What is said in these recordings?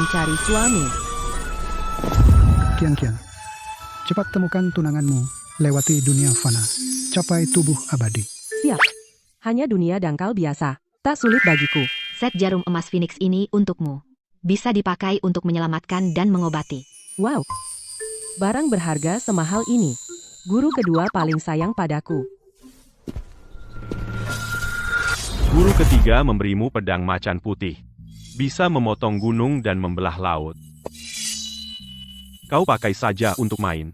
mencari suami. Kian, cepat temukan tunanganmu, lewati dunia fana, capai tubuh abadi. Siap. Hanya dunia dangkal biasa, tak sulit bagiku. Set jarum emas Phoenix ini untukmu. Bisa dipakai untuk menyelamatkan dan mengobati. Wow. Barang berharga semahal ini. Guru kedua paling sayang padaku. Guru ketiga memberimu pedang macan putih. Bisa memotong gunung dan membelah laut. Kau pakai saja untuk main.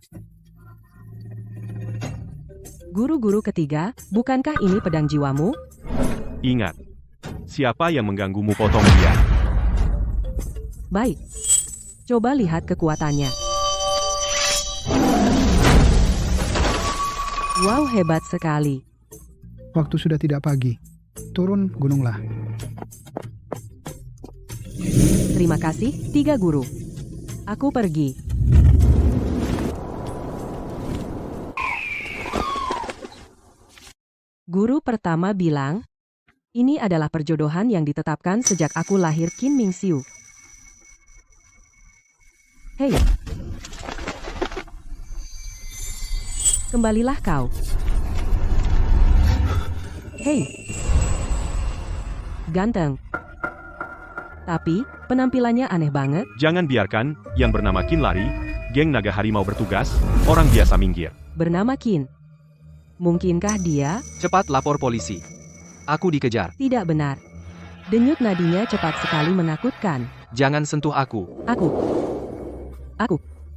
Guru-guru ketiga, bukankah ini pedang jiwamu? Ingat, siapa yang mengganggumu potong dia. Baik. Coba lihat kekuatannya. Wow, hebat sekali. Waktu sudah tidak pagi. Turun gununglah. Terima kasih, 3 guru. Aku pergi. Guru pertama bilang, ini adalah perjodohan yang ditetapkan sejak aku lahir Qin Mingxiu. Hei. Kembalilah kau. Hei. Ganteng. Tapi, penampilannya aneh banget. Jangan biarkan yang bernama Qin lari, geng naga harimau bertugas, orang biasa minggir. Bernama Qin. Mungkinkah dia? Cepat lapor polisi. Aku dikejar. Tidak benar. Denyut nadinya cepat sekali menakutkan. Jangan sentuh aku.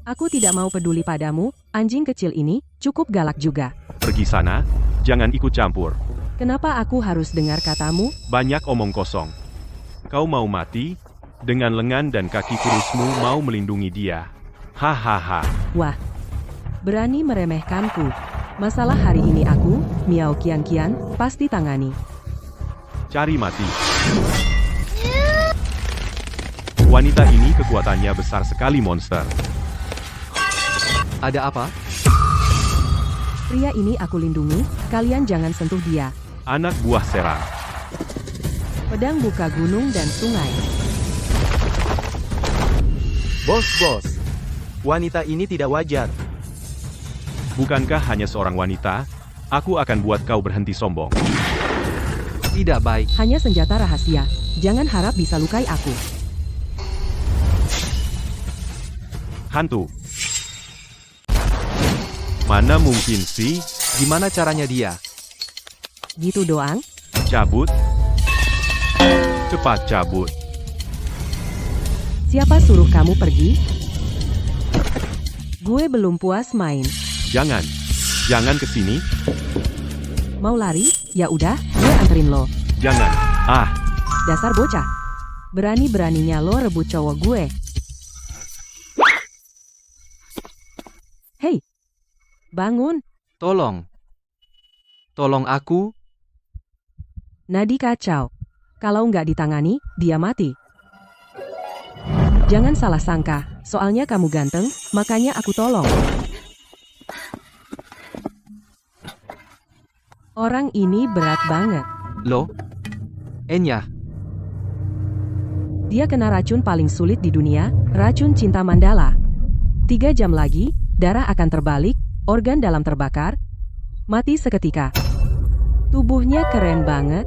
Aku tidak mau peduli padamu, anjing kecil ini, cukup galak juga. Pergi sana, jangan ikut campur. Kenapa aku harus dengar katamu? Banyak omong kosong. Kau mau mati? Dengan lengan dan kaki kurusmu mau melindungi dia. Hahaha. Wah, berani meremehkanku. Masalah hari ini aku, Miao Qian, pasti tangani. Cari mati. Wanita ini kekuatannya besar sekali monster. Ada apa? Pria ini aku lindungi, kalian jangan sentuh dia. Anak buah serang. Pedang buka gunung dan sungai. Bos. Wanita ini tidak wajar. Bukankah hanya seorang wanita? Aku akan buat kau berhenti sombong. Tidak baik. Hanya senjata rahasia, jangan harap bisa lukai aku. Hantu. Mana mungkin sih? Gimana caranya dia? Gitu doang? Cabut. Cepat cabut. Siapa suruh kamu pergi? Gue belum puas main. Jangan kesini. Mau lari? Ya udah, gue anterin lo. Jangan. Ah, Dasar bocah. Berani-beraninya lo rebut cowok gue. Hei. Bangun. Tolong aku. Nadi kacau. Kalau nggak ditangani, dia mati. Jangan salah sangka, soalnya kamu ganteng, makanya aku tolong. Orang ini berat banget. Loh? Enya, Dia kena racun paling sulit di dunia, racun cinta mandala. 3 jam lagi, darah akan terbalik, organ dalam terbakar, mati seketika. Tubuhnya keren banget.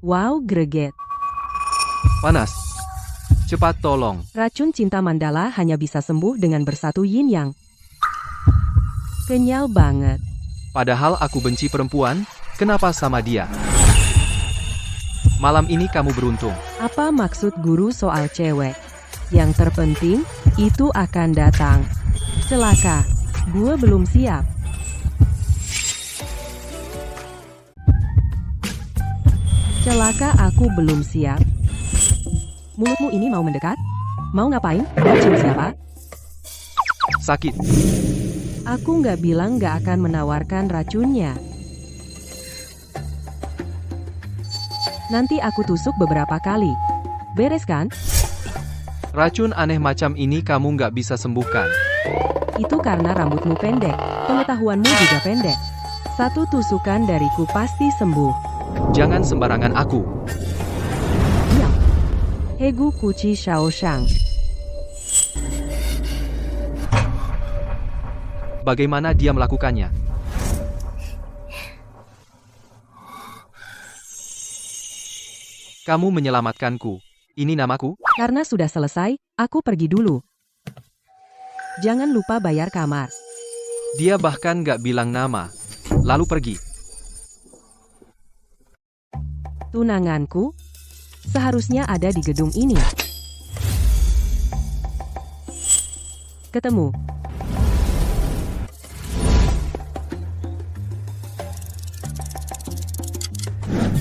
Wow, greget. panas. Cepat tolong. Racun cinta mandala hanya bisa sembuh dengan bersatu yin yang. Kenyal banget. Padahal aku benci perempuan, kenapa sama dia? Malam ini kamu beruntung. Apa maksud guru soal cewek? Yang terpenting, itu akan datang. Celaka, gue belum siap. Celaka, aku belum siap. Mulutmu ini mau mendekat? Mau ngapain? Mau cium siapa? Sakit. Aku nggak bilang nggak akan menawarkan racunnya. Nanti aku tusuk beberapa kali. Beres kan? Racun aneh macam ini kamu nggak bisa sembuhkan. Itu karena rambutmu pendek. Pengetahuanmu juga pendek. 1 tusukan dariku pasti sembuh. Jangan sembarangan aku. Diam. Hegu Kuchi Shaoshang. Bagaimana dia melakukannya? Kamu menyelamatkanku. Ini namaku? Karena sudah selesai, aku pergi dulu. Jangan lupa bayar kamar. Dia bahkan gak bilang nama. Lalu pergi. Tunanganku seharusnya ada di gedung ini. Ketemu.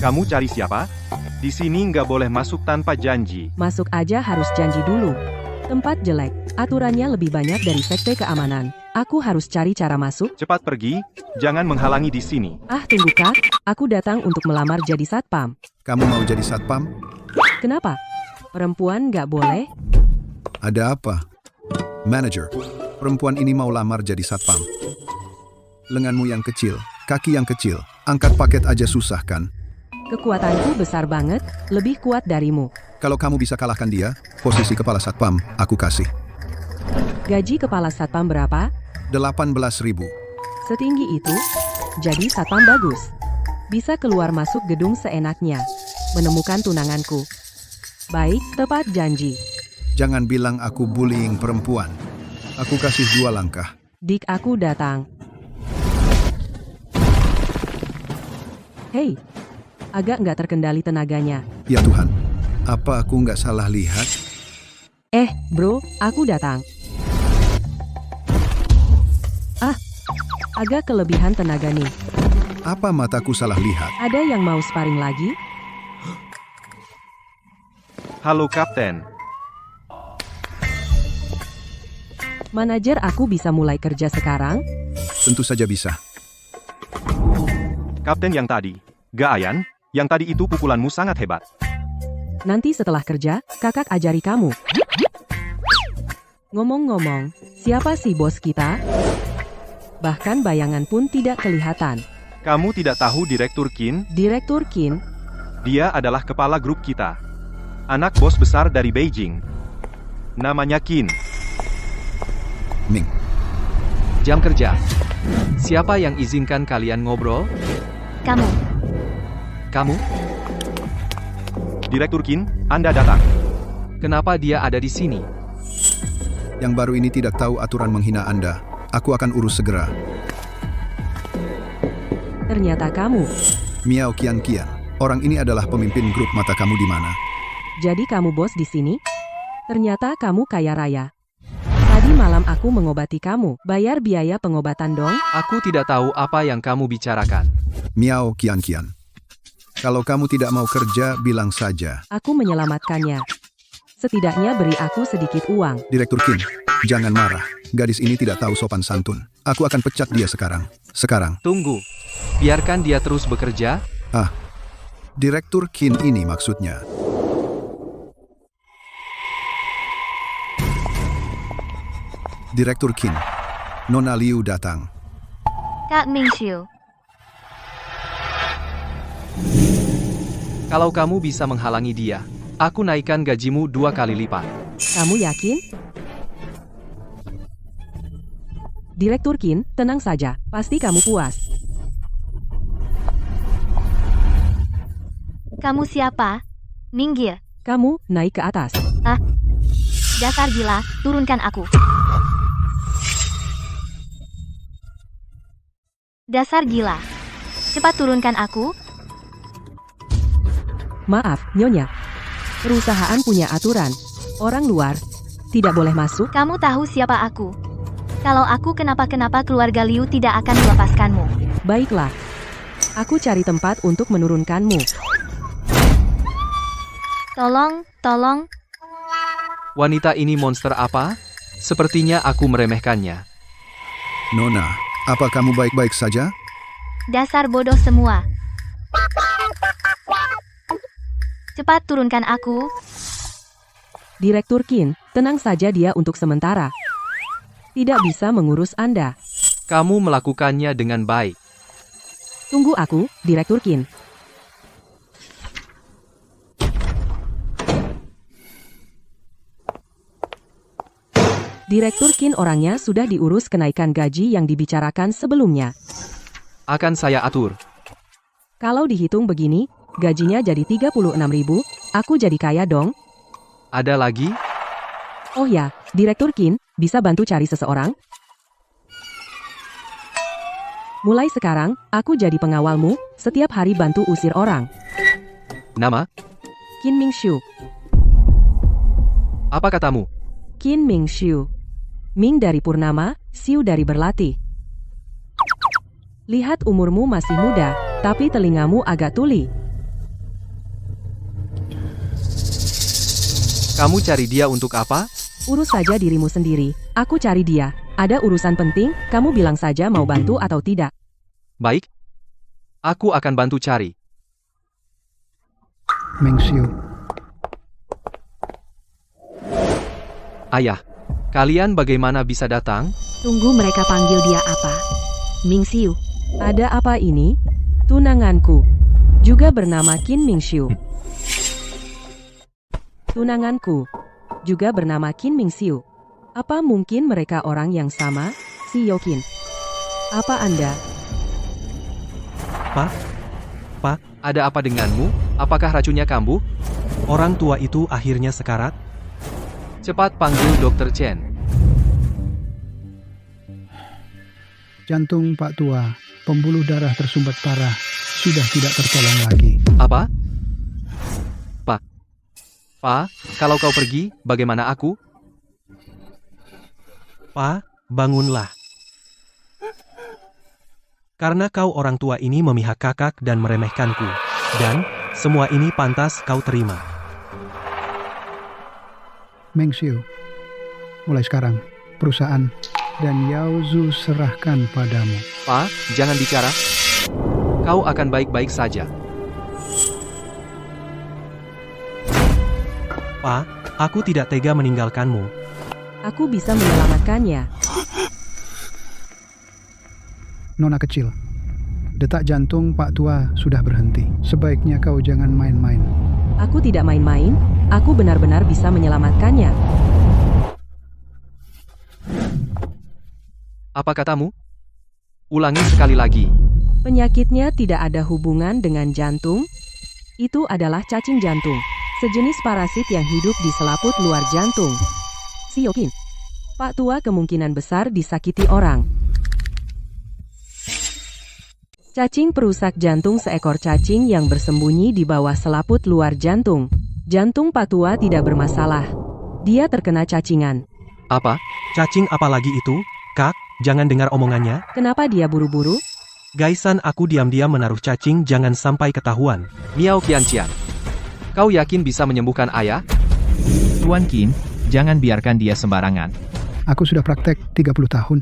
Kamu cari siapa? Di sini nggak boleh masuk tanpa janji. Masuk aja harus janji dulu. Tempat jelek. Aturannya lebih banyak dari sekte keamanan. Aku harus cari cara masuk. Cepat pergi, jangan menghalangi di sini. Ah, tunggu Kak. Aku datang untuk melamar jadi satpam. Kamu mau jadi satpam? Kenapa? Perempuan nggak boleh? Ada apa? Manager, perempuan ini mau lamar jadi satpam. Lenganmu yang kecil, kaki yang kecil, angkat paket aja susah kan? Kekuatanku besar banget, lebih kuat darimu. Kalau kamu bisa kalahkan dia, posisi kepala satpam, aku kasih. Gaji kepala satpam berapa? 18.000. Setinggi itu? Jadi satpam bagus. Bisa keluar masuk gedung seenaknya. Menemukan tunanganku. Baik, tepat janji. Jangan bilang aku bullying perempuan. Aku kasih 2 langkah. Dik aku datang. Hei, agak nggak terkendali tenaganya. Ya Tuhan, apa aku nggak salah lihat? Bro, aku datang. Ah, agak kelebihan tenaga nih. Apa mataku salah lihat? Ada yang mau sparring lagi? Halo Kapten. Manajer aku bisa mulai kerja sekarang? Tentu saja bisa. Kapten yang tadi. Gak Ayan, yang tadi itu pukulanmu sangat hebat. Nanti setelah kerja, kakak ajari kamu. Ngomong-ngomong, siapa sih bos kita? Bahkan bayangan pun tidak kelihatan. Kamu tidak tahu Direktur Qin? Direktur Qin, Dia adalah kepala grup kita. Anak bos besar dari Beijing. Namanya Qin. Ming, Jam kerja. Siapa yang izinkan kalian ngobrol? Kamu. Kamu? Direktur Qin, Anda datang. Kenapa dia ada di sini? yang baru ini tidak tahu aturan menghina Anda. Aku akan urus segera. Ternyata kamu. Miao Kian Kian. Orang ini adalah pemimpin grup mata kamu di mana? Jadi kamu bos di sini? Ternyata kamu kaya raya. Tadi malam aku mengobati kamu. Bayar biaya pengobatan dong. Aku tidak tahu apa yang kamu bicarakan. Miao Kian Kian. Kalau kamu tidak mau kerja, bilang saja. Aku menyelamatkannya. Setidaknya beri aku sedikit uang. Direktur Kim, jangan marah. Gadis ini tidak tahu sopan santun. Aku akan pecat dia sekarang. Sekarang. Tunggu. Biarkan dia terus bekerja. Direktur Kim ini maksudnya. Direktur Kim. Nona Liu datang. Kak Mingxiu. Kalau kamu bisa menghalangi dia, aku naikkan gajimu 2 kali lipat. Kamu yakin? Direktur Qin, tenang saja. Pasti kamu puas. Kamu siapa? Minggir. Kamu naik ke atas. Dasar gila, turunkan aku. Dasar gila. Cepat turunkan aku. Maaf, Nyonya. Perusahaan punya aturan. Orang luar tidak boleh masuk. Kamu tahu siapa aku? Kalau aku kenapa-kenapa keluarga Liu tidak akan melepaskanmu. Baiklah. Aku cari tempat untuk menurunkanmu. Tolong. Wanita ini monster apa? Sepertinya aku meremehkannya. Nona, apa kamu baik-baik saja? Dasar bodoh semua. Cepat turunkan aku. Direktur Qin, tenang saja dia untuk sementara. Tidak bisa mengurus Anda. Kamu melakukannya dengan baik. Tunggu aku, Direktur Qin. Direktur Qin orangnya sudah diurus kenaikan gaji yang dibicarakan sebelumnya. Akan saya atur. Kalau dihitung begini, gajinya jadi 36.000, aku jadi kaya dong. Ada lagi? Oh ya, Direktur Qin, bisa bantu cari seseorang? Mulai sekarang, aku jadi pengawalmu, setiap hari bantu usir orang. Nama? Qin Mingxiu. Apa katamu? Qin Mingxiu. Ming dari purnama, Xiu dari berlatih. Lihat umurmu masih muda, tapi telingamu agak tuli. Kamu cari dia untuk apa? Urus saja dirimu sendiri, aku cari dia. Ada urusan penting, kamu bilang saja mau bantu atau tidak. Baik. Aku akan bantu cari. Mengxiu, Ayah, kalian bagaimana bisa datang? Tunggu mereka panggil dia apa. Mingxiu. Ada apa ini? Tunanganku. Juga bernama Qin Mingxiu. Tunanganku. Juga bernama Qin Mingxiu. Apa mungkin mereka orang yang sama? Si Yokin. Apa Anda? Pak, Ada apa denganmu? Apakah racunnya kambuh? orang tua itu akhirnya sekarat? Cepat panggil Dr. Chen. jantung Pak Tua, pembuluh darah tersumbat parah, sudah tidak tertolong lagi. Apa? Pak, kalau kau pergi, bagaimana aku? Pak, bangunlah. Karena kau orang tua ini memihak kakak dan meremehkanku. Dan, semua ini pantas kau terima. Mengxiu, mulai sekarang, perusahaan dan Yao Zu serahkan padamu. Pak, jangan bicara. Kau akan baik-baik saja. Pak, aku tidak tega meninggalkanmu. Aku bisa menyelamatkannya. Nona kecil, detak jantung Pak Tua sudah berhenti. Sebaiknya kau jangan main-main. Aku tidak main-main, aku benar-benar bisa menyelamatkannya. Apa katamu? Ulangi sekali lagi. Penyakitnya tidak ada hubungan dengan jantung. Itu adalah cacing jantung. Sejenis parasit yang hidup di selaput luar jantung. Si Yokin. Pak Tua kemungkinan besar disakiti orang. Cacing perusak jantung seekor cacing yang bersembunyi di bawah selaput luar jantung. Jantung Pak Tua tidak bermasalah. Dia terkena cacingan. Apa? Cacing apalagi itu? Kak, jangan dengar omongannya. Kenapa dia buru-buru? Gaisan aku diam-diam menaruh cacing jangan sampai ketahuan. Miao Qianqian. Kau yakin bisa menyembuhkan ayah? Tuan Qin, jangan biarkan dia sembarangan. Aku sudah praktek 30 tahun.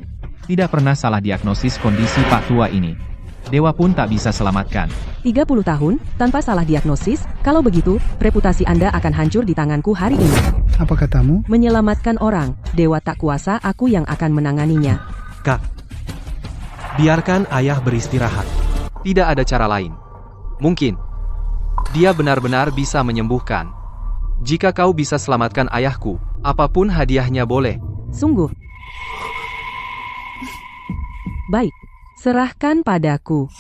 Tidak pernah salah diagnosis kondisi Pak Tua ini. Dewa pun tak bisa selamatkan. 30 tahun, tanpa salah diagnosis, kalau begitu, reputasi Anda akan hancur di tanganku hari ini. Apa katamu? Menyelamatkan orang, dewa tak kuasa aku yang akan menanganinya. Kak, biarkan ayah beristirahat. Tidak ada cara lain. Mungkin. Dia benar-benar bisa menyembuhkan. Jika kau bisa selamatkan ayahku, apapun hadiahnya boleh. Sungguh. Baik, serahkan padaku.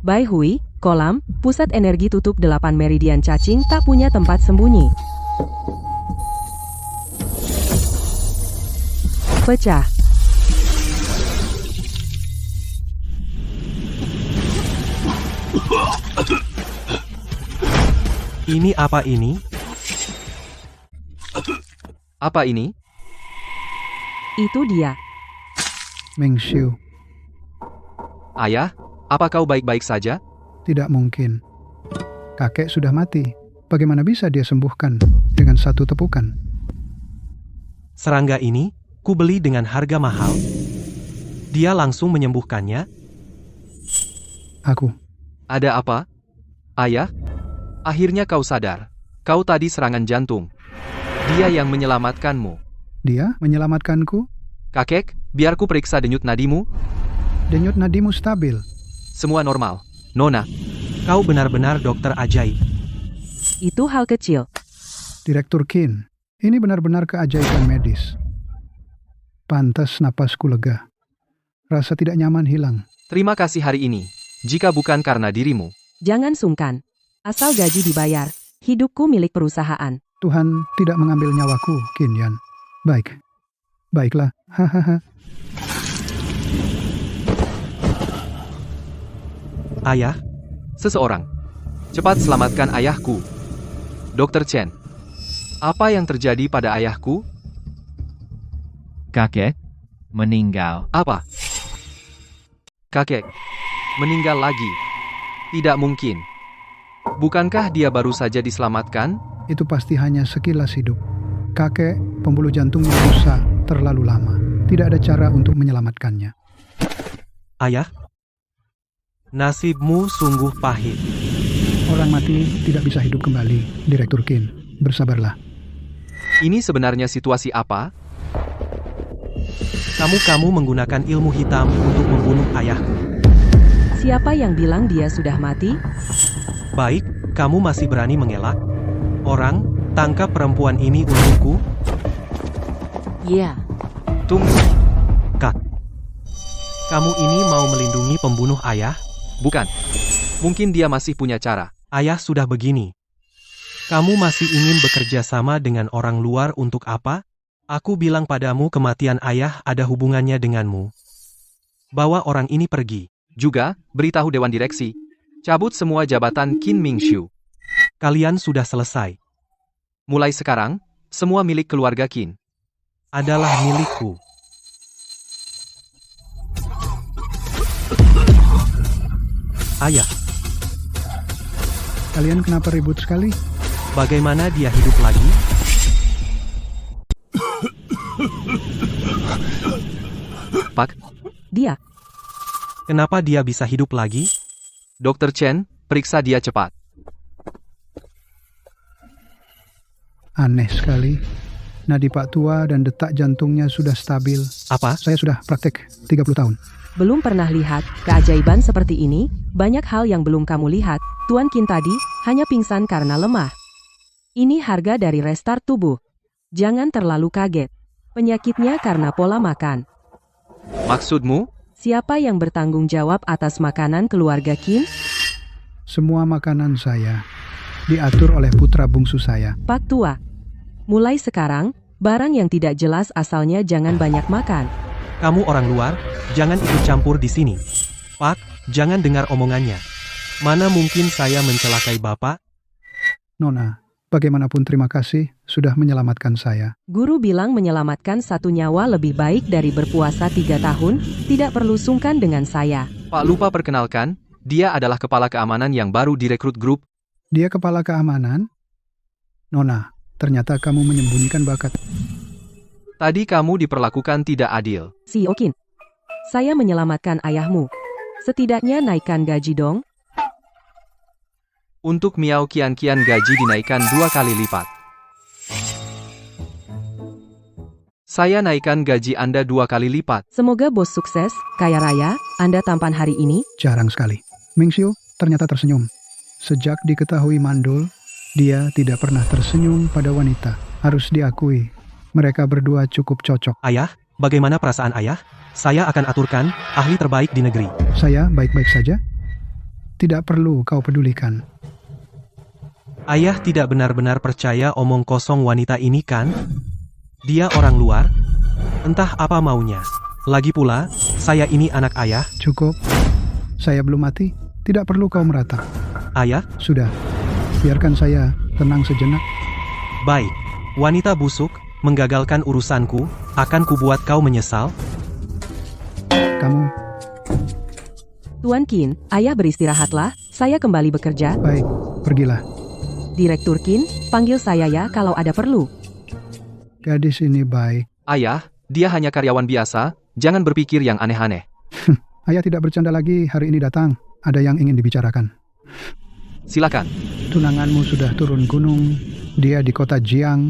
Bai Hui, kolam, pusat energi tutup 8 meridian cacing tak punya tempat sembunyi. Pecah. Ini apa ini? Apa ini? Itu dia. Mengxiu, Ayah, apa kau baik-baik saja? tidak mungkin. Kakek sudah mati. Bagaimana bisa dia sembuhkan dengan satu tepukan? Serangga ini, ku beli dengan harga mahal. Dia langsung menyembuhkannya. Aku, Ada apa? Ayah? Akhirnya kau sadar. Kau tadi serangan jantung. Dia yang menyelamatkanmu. dia menyelamatkanku. Kakek, biar ku periksa denyut nadimu. Denyut nadimu stabil. Semua normal. Nona, Kau benar-benar dokter ajaib. Itu hal kecil. Direktur Qin, Ini benar-benar keajaiban medis. Pantas napasku lega. Rasa tidak nyaman hilang. Terima kasih hari ini. Jika bukan karena dirimu, Jangan sungkan. Asal gaji dibayar, hidupku milik perusahaan. Tuhan tidak mengambil nyawaku, Qin Yan. Baik. Baiklah. Hahaha. Ayah, seseorang. Cepat selamatkan ayahku. Dr. Chen. Apa yang terjadi pada ayahku? Kakek meninggal. Apa? Kakek meninggal lagi. Tidak mungkin. Bukankah dia baru saja diselamatkan? Itu pasti hanya sekilas hidup. Kakek, pembuluh jantungnya rusak terlalu lama. Tidak ada cara untuk menyelamatkannya. ayah. Nasibmu sungguh pahit. Orang mati tidak bisa hidup kembali, Direktur Qin. Bersabarlah. Ini sebenarnya situasi apa? Kamu menggunakan ilmu hitam untuk membunuh ayahku. Siapa yang bilang dia sudah mati? Baik, kamu masih berani mengelak? Orang, tangkap perempuan ini untukku. Ya. Tunggu. Kak. Kamu ini mau melindungi pembunuh ayah? Bukan. Mungkin dia masih punya cara. Ayah sudah begini. Kamu masih ingin bekerja sama dengan orang luar untuk apa? Aku bilang padamu kematian ayah ada hubungannya denganmu. Bawa orang ini pergi. Juga, beritahu Dewan Direksi. Cabut semua jabatan Qin Mingshu. Kalian sudah selesai. Mulai sekarang, semua milik keluarga Qin Adalah milikku. Ayah, Kalian kenapa ribut sekali? bagaimana dia hidup lagi? Pak, Dia. Kenapa dia bisa hidup lagi? Dr. Chen, periksa dia cepat. Aneh sekali. Nadi Pak Tua dan detak jantungnya sudah stabil. Apa? Saya sudah praktek 30 tahun. Belum pernah lihat keajaiban seperti ini. Banyak hal yang belum kamu lihat. Tuan Qin tadi hanya pingsan karena lemah. Ini harga dari restart tubuh. Jangan terlalu kaget. Penyakitnya karena pola makan. Maksudmu? Siapa yang bertanggung jawab atas makanan keluarga Qin? Semua makanan saya diatur oleh putra bungsu saya. Pak Tua. Mulai sekarang, barang yang tidak jelas asalnya jangan banyak makan. Kamu orang luar, jangan ikut campur di sini. Pak, jangan dengar omongannya. Mana mungkin saya mencelakai Bapak? Nona, bagaimanapun terima kasih sudah menyelamatkan saya. Guru bilang menyelamatkan satu nyawa lebih baik dari berpuasa 3 tahun, tidak perlu sungkan dengan saya. Pak lupa perkenalkan, dia adalah kepala keamanan yang baru direkrut grup. Dia kepala keamanan? Nona, ternyata kamu menyembunyikan bakat. Tadi kamu diperlakukan tidak adil. Si Okin. Saya menyelamatkan ayahmu. Setidaknya naikkan gaji dong. Untuk Miao Qian gaji dinaikkan 2 kali lipat. Saya naikkan gaji Anda 2 kali lipat. Semoga bos sukses, kaya raya, Anda tampan hari ini. Jarang sekali. Mingshu ternyata tersenyum. Sejak diketahui mandul, dia tidak pernah tersenyum pada wanita. Harus diakui, mereka berdua cukup cocok. Ayah, bagaimana perasaan ayah? Saya akan aturkan ahli terbaik di negeri. Saya baik-baik saja. Tidak perlu kau pedulikan. Ayah tidak benar-benar percaya omong kosong wanita ini kan? Dia orang luar. Entah apa maunya. Lagi pula, saya ini anak ayah. Cukup. Saya belum mati. Tidak perlu kau merata. Ayah, Sudah. Biarkan saya tenang sejenak. baik. Wanita busuk, menggagalkan urusanku, akan kubuat kau menyesal. Kamu Tuan Qin, ayah beristirahatlah, saya kembali bekerja. baik. Pergilah. Direktur Qin, panggil saya ya kalau ada perlu. Gadis ini baik. Ayah, dia hanya karyawan biasa, jangan berpikir yang aneh-aneh. Ayah tidak bercanda lagi hari ini datang. Ada yang ingin dibicarakan. Silakan. Tunanganmu sudah turun gunung. Dia di kota Jiang.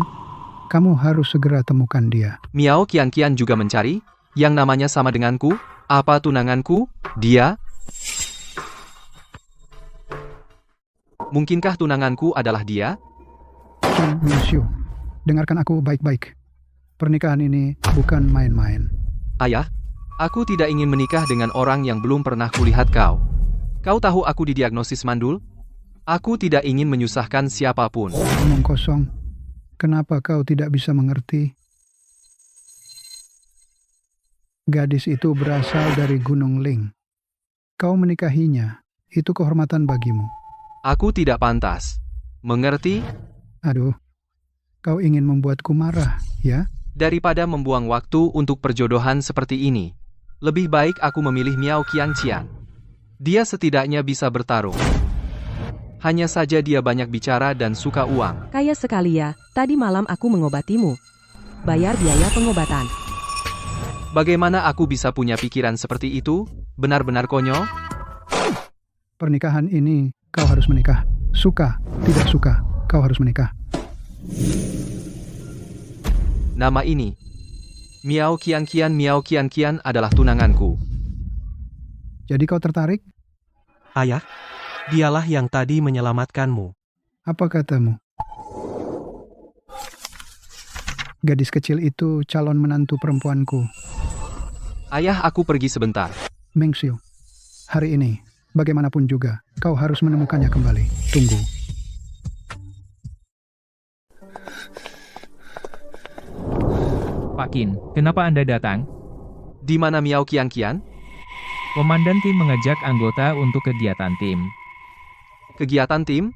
Kamu harus segera temukan dia. Miao Qian juga mencari, yang namanya sama denganku, apa tunanganku, dia? Mungkinkah tunanganku adalah dia? Chen Mingshu. dengarkan aku baik-baik. Pernikahan ini bukan main-main. Ayah, aku tidak ingin menikah dengan orang yang belum pernah kulihat kau. Kau tahu aku didiagnosis mandul? Aku tidak ingin menyusahkan siapapun. Omong kosong. Kenapa kau tidak bisa mengerti? Gadis itu berasal dari Gunung Ling. Kau menikahinya, itu kehormatan bagimu. Aku tidak pantas. Mengerti? Aduh, kau ingin membuatku marah, ya? Daripada membuang waktu untuk perjodohan seperti ini, lebih baik aku memilih Miao Qianqian. Dia setidaknya bisa bertarung. Hanya saja dia banyak bicara dan suka uang. Kaya sekali ya, tadi malam aku mengobatimu. Bayar biaya pengobatan. Bagaimana aku bisa punya pikiran seperti itu? Benar-benar konyol? Pernikahan ini, kau harus menikah. Suka, tidak suka, kau harus menikah. Nama ini, Miao Qianqian adalah tunanganku. Jadi kau tertarik? Ayah, dialah yang tadi menyelamatkanmu. Apa katamu? Gadis kecil itu calon menantu perempuanku. Ayah, aku pergi sebentar. Mengxiu, hari ini, bagaimanapun juga, kau harus menemukannya kembali. Tunggu. Pak Qin, kenapa Anda datang? Di mana Miao Qianqian? Komandan tim mengajak anggota untuk kegiatan tim. Kegiatan tim?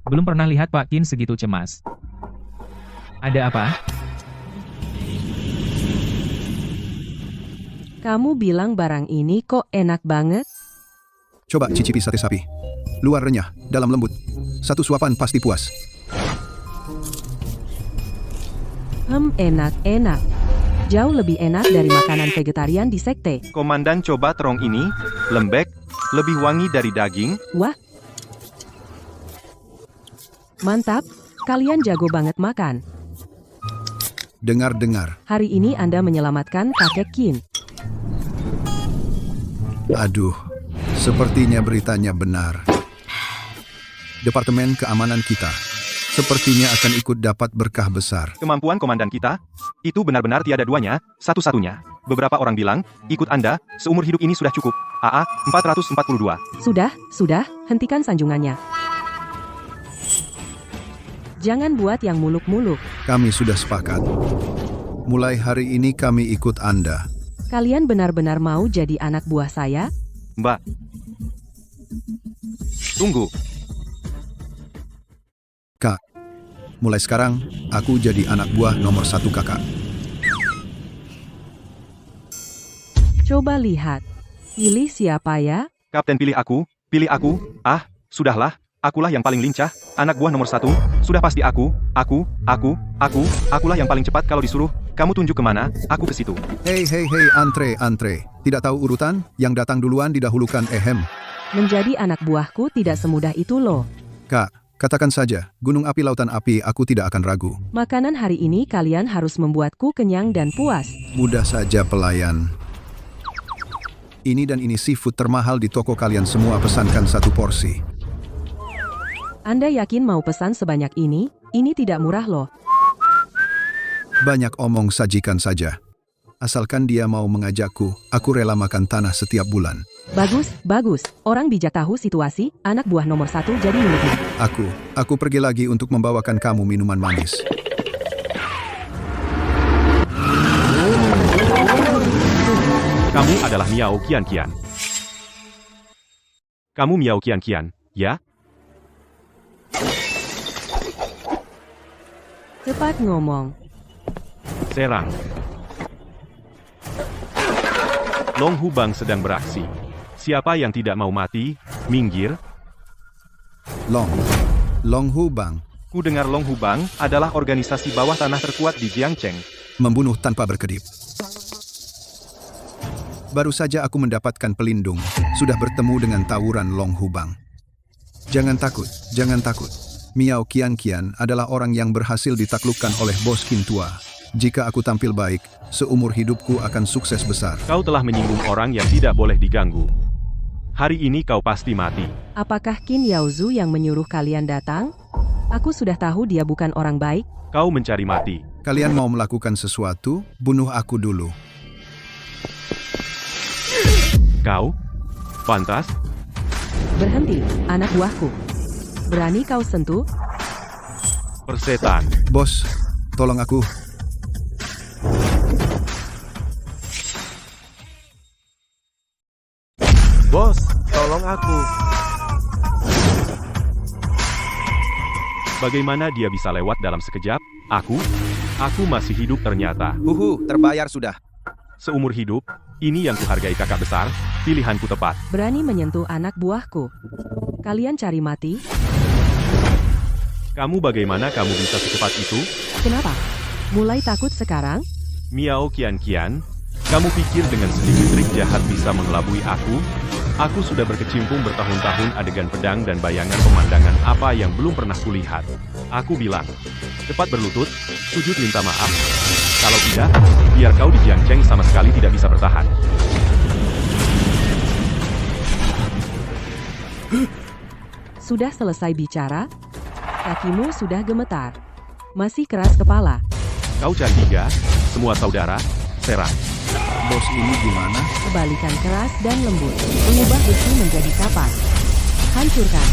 Belum pernah lihat Pak Qin segitu cemas. Ada apa? Kamu bilang barang ini kok enak banget? Coba cicipi sate sapi. Luar renyah, dalam lembut. Satu suapan pasti puas. Enak. Jauh lebih enak dari makanan vegetarian di sekte. Komandan coba terong ini, lembek, lebih wangi dari daging. Wah. Mantap, kalian jago banget makan. Dengar-dengar. Hari ini Anda menyelamatkan kakek Qin. Aduh, sepertinya beritanya benar. Departemen keamanan kita sepertinya akan ikut dapat berkah besar. Kemampuan komandan kita, itu benar-benar tiada duanya, satu-satunya. Beberapa orang bilang, ikut Anda, seumur hidup ini sudah cukup. AA, 442. Sudah, hentikan sanjungannya. Jangan buat yang muluk-muluk. Kami sudah sepakat. Mulai hari ini kami ikut Anda. Kalian benar-benar mau jadi anak buah saya? Mbak. Tunggu. Kak, mulai sekarang, aku jadi anak buah nomor 1 kakak. Coba lihat. Pilih siapa ya? Kapten pilih aku. Ah, sudahlah, akulah yang paling lincah, anak buah nomor 1, sudah pasti akulah yang paling cepat kalau disuruh. Kamu tunjuk kemana, aku ke situ. Hei, antre. Tidak tahu urutan? Yang datang duluan didahulukan ehem. Menjadi anak buahku tidak semudah itu loh. Kak, katakan saja, gunung api lautan api aku tidak akan ragu. Makanan hari ini kalian harus membuatku kenyang dan puas. Mudah saja pelayan. Ini dan ini seafood termahal di toko kalian semua pesankan 1 porsi. Anda yakin mau pesan sebanyak ini? Ini tidak murah loh. Banyak omong sajikan saja. Asalkan dia mau mengajakku, aku rela makan tanah setiap bulan. Bagus. Orang bijak tahu situasi, anak buah nomor 1 jadi miliknya. Aku pergi lagi untuk membawakan kamu minuman manis. Kamu adalah Miao Qianqian. Kamu Miao Qianqian, ya? Cepat ngomong. Serang. Long Hubang sedang beraksi. Siapa yang tidak mau mati, minggir. Long Hubang. Ku dengar Long Hubang adalah organisasi bawah tanah terkuat di Jiangcheng. Membunuh tanpa berkedip. Baru saja aku mendapatkan pelindung, sudah bertemu dengan tawuran Long Hubang. Jangan takut. Miao Qianqian adalah orang yang berhasil ditaklukkan oleh bos Qin tua. Jika aku tampil baik, seumur hidupku akan sukses besar. Kau telah menyinggung orang yang tidak boleh diganggu. Hari ini kau pasti mati. Apakah Qin Yaozu yang menyuruh kalian datang? Aku sudah tahu dia bukan orang baik. Kau mencari mati. Kalian mau melakukan sesuatu? Bunuh aku dulu. Kau? Pantas? Berhenti, anak buahku. Berani kau sentuh? Persetan. Bos, tolong aku. Bos, tolong aku. Bagaimana dia bisa lewat dalam sekejap? Aku masih hidup ternyata. Terbayar sudah. Seumur hidup, ini yang kuhargai kakak besar, pilihanku tepat. Berani menyentuh anak buahku. Kalian cari mati? Kamu bagaimana kamu bisa secepat itu? Kenapa? Mulai takut sekarang? Miao Qian, kamu pikir dengan sedikit trik jahat bisa mengelabui aku? Aku sudah berkecimpung bertahun-tahun adegan pedang dan bayangan pemandangan apa yang belum pernah kulihat. Aku bilang, cepat berlutut, sujud minta maaf. Kalau tidak, biar kau dijianceng sama sekali tidak bisa bertahan. Sudah selesai bicara? Kakimu sudah gemetar. Masih keras kepala. Kau cari tiga, semua saudara, serang. Bos ini gimana? Kebalikan keras dan lembut. Mengubah besi menjadi kapas. Hancurkan.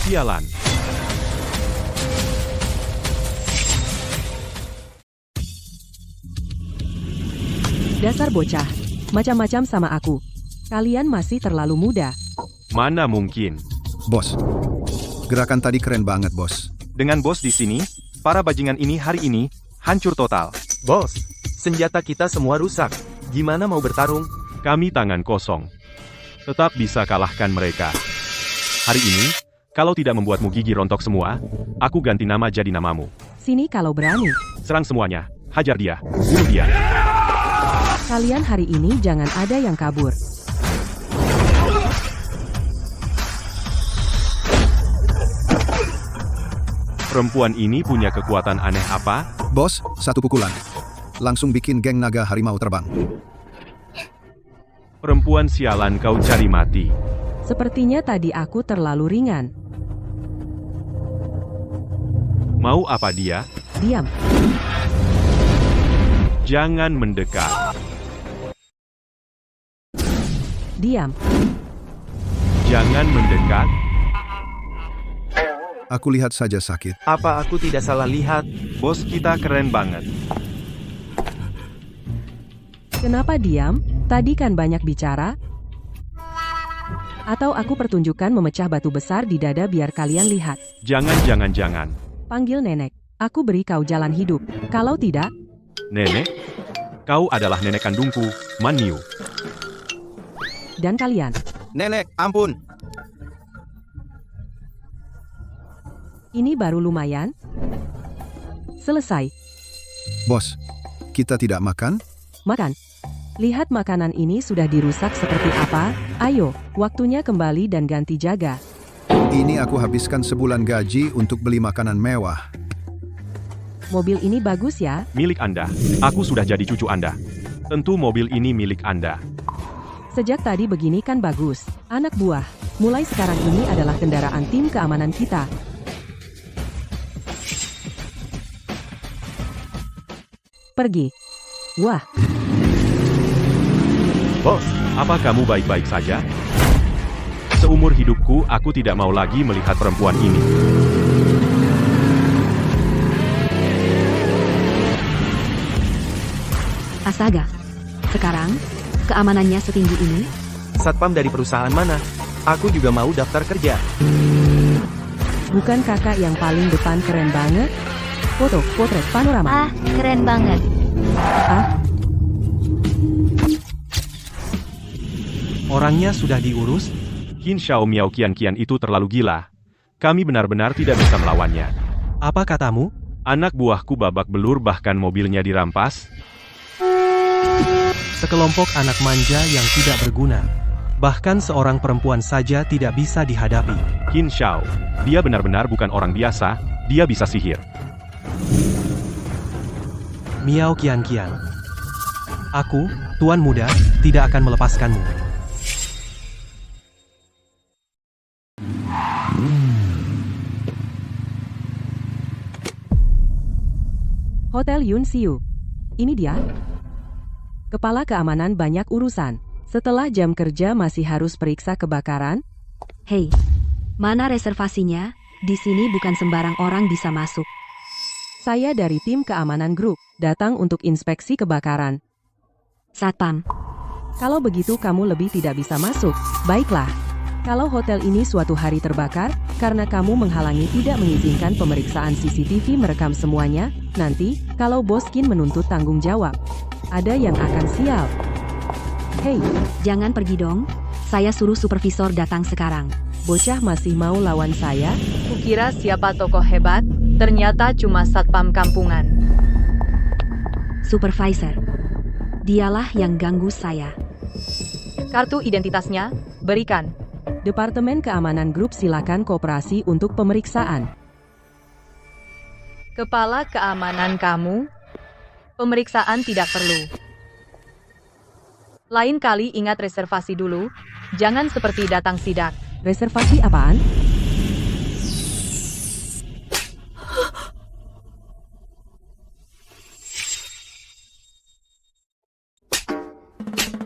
Sialan. Dasar bocah. Macam-macam sama aku. Kalian masih terlalu muda. Mana mungkin. Bos, gerakan tadi keren banget, bos. Dengan bos di sini, para bajingan ini hari ini hancur total. Bos, senjata kita semua rusak. Gimana mau bertarung? Kami tangan kosong. Tetap bisa kalahkan mereka. Hari ini, kalau tidak membuatmu gigi rontok semua, aku ganti nama jadi namamu. Sini kalau berani. Serang semuanya, hajar dia, bunuh dia. Kalian hari ini jangan ada yang kabur. Perempuan ini punya kekuatan aneh apa? Bos, satu pukulan. Langsung bikin geng naga harimau terbang. Perempuan sialan kau cari mati. Sepertinya tadi aku terlalu ringan. Mau apa dia? Diam. Jangan mendekat. Diam. Jangan mendekat. Aku lihat saja sakit. Apa aku tidak salah lihat? Bos kita keren banget. Kenapa diam? Tadi kan banyak bicara. Atau aku pertunjukkan memecah batu besar di dada biar kalian lihat. Jangan. Panggil nenek. Aku beri kau jalan hidup. Kalau tidak, Nenek? Kau adalah nenek kandungku, Man Niu. dan kalian. Nenek, ampun. Ini baru lumayan. Selesai. Bos, kita tidak makan? Makan. Lihat makanan ini sudah dirusak seperti apa. Ayo, waktunya kembali dan ganti jaga. Ini aku habiskan sebulan gaji untuk beli makanan mewah. Mobil ini bagus ya. Milik Anda. Aku sudah jadi cucu Anda. Tentu mobil ini milik Anda. Sejak tadi begini kan bagus. Anak buah, mulai sekarang ini adalah kendaraan tim keamanan kita. Pergi. Wah, Bos, apa kamu baik-baik saja? Seumur hidupku, aku tidak mau lagi melihat perempuan ini. Astaga. Sekarang, keamanannya setinggi ini? Satpam dari perusahaan mana? Aku juga mau daftar kerja. bukan kakak yang paling depan keren banget? Foto, potret, panorama. Ah, keren banget. Ah, Orangnya sudah diurus? Qin Xiao Miao Qian itu terlalu gila. Kami benar-benar tidak bisa melawannya. Apa katamu? Anak buahku babak belur bahkan mobilnya dirampas. Sekelompok anak manja yang tidak berguna. Bahkan seorang perempuan saja tidak bisa dihadapi. Qin Xiao, dia benar-benar bukan orang biasa, dia bisa sihir. Miao Qian. Aku, Tuan Muda, tidak akan melepaskanmu. Hotel Yun Siu. Ini dia. Kepala keamanan banyak urusan. Setelah jam kerja masih harus periksa kebakaran. Hei, mana reservasinya? Di sini bukan sembarang orang bisa masuk. Saya dari tim keamanan grup, datang untuk inspeksi kebakaran. Satpam, Kalau begitu kamu lebih tidak bisa masuk. Baiklah. Kalau hotel ini suatu hari terbakar, karena kamu menghalangi tidak mengizinkan pemeriksaan CCTV merekam semuanya, nanti, kalau Boskin menuntut tanggung jawab, ada yang akan sial. Hei, jangan pergi dong. Saya suruh supervisor datang sekarang. bocah masih mau lawan saya? Kukira siapa tokoh hebat, ternyata cuma satpam kampungan. Supervisor. Dialah yang ganggu saya. Kartu identitasnya, berikan. Departemen Keamanan Grup silakan kooperasi untuk pemeriksaan. Kepala keamanan kamu, pemeriksaan tidak perlu. Lain kali ingat reservasi dulu, jangan seperti datang sidak. Reservasi apaan?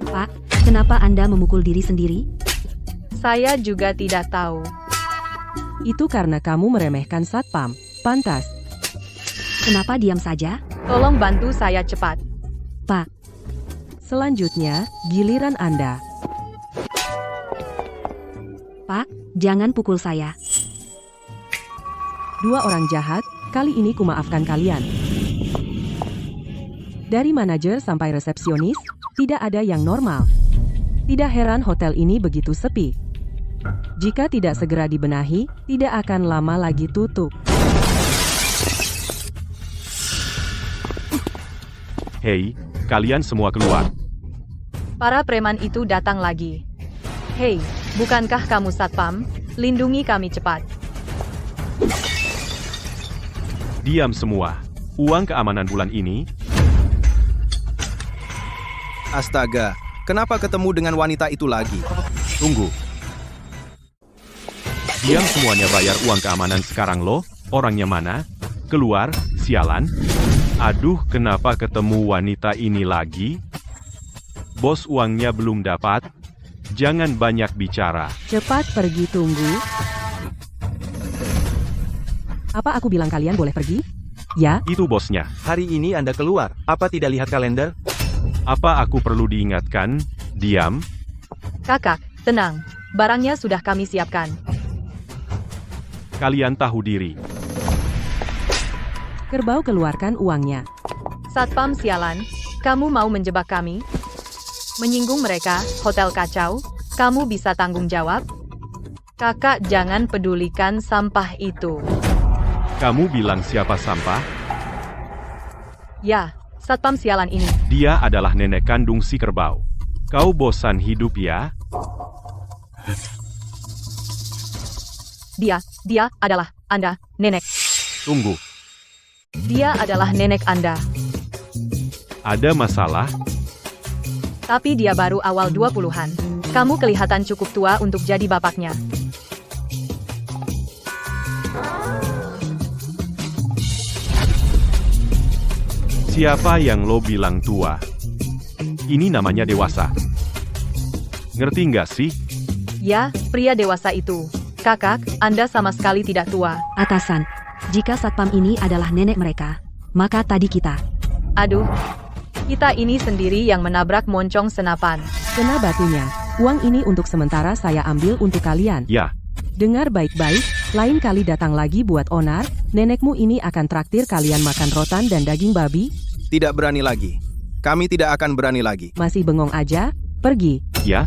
Pak, kenapa Anda memukul diri sendiri? Saya juga tidak tahu. Itu karena kamu meremehkan satpam. Pantas. Kenapa diam saja? Tolong bantu saya cepat. Pak, Selanjutnya, giliran Anda. Pak, jangan pukul saya. Dua orang jahat, kali ini kumaafkan kalian. Dari manajer sampai resepsionis, tidak ada yang normal. Tidak heran hotel ini begitu sepi. Jika tidak segera dibenahi, tidak akan lama lagi tutup. Hei, kalian semua keluar. Para preman itu datang lagi. Hei, bukankah kamu satpam? Lindungi kami cepat. Diam semua. Uang keamanan bulan ini, Astaga, kenapa ketemu dengan wanita itu lagi? tunggu. Diam semuanya, bayar uang keamanan sekarang loh. Orangnya mana? Keluar, sialan. Aduh, kenapa ketemu wanita ini lagi? Bos, uangnya belum dapat. Jangan banyak bicara. Cepat pergi, tunggu. Apa aku bilang kalian boleh pergi? Ya, Itu bosnya. Hari ini Anda keluar. Apa tidak lihat kalender? Apa aku perlu diingatkan? Diam. Kakak, tenang. Barangnya sudah kami siapkan. Kalian tahu diri. kerbau keluarkan uangnya. Satpam sialan, kamu mau menjebak kami? Menyinggung mereka, hotel kacau, kamu bisa tanggung jawab? Kakak jangan pedulikan sampah itu. Kamu bilang siapa sampah? Ya, satpam sialan ini. Dia adalah nenek kandung si kerbau. Kau bosan hidup ya? Dia adalah Anda, nenek. Tunggu. Dia adalah nenek Anda. Ada masalah? Tapi dia baru awal 20-an. Kamu kelihatan cukup tua untuk jadi bapaknya. Siapa yang lo bilang tua? Ini namanya dewasa. Ngerti nggak sih? Ya, pria dewasa itu. Kakak, Anda sama sekali tidak tua. Atasan, jika satpam ini adalah nenek mereka, maka tadi kita. Aduh, kita ini sendiri yang menabrak moncong senapan. Kena batunya. Uang ini untuk sementara saya ambil untuk kalian. Ya, Dengar baik-baik, lain kali datang lagi buat onar, nenekmu ini akan traktir kalian makan rotan dan daging babi. Tidak berani lagi. Kami tidak akan berani lagi. Masih bengong aja? Pergi. ya.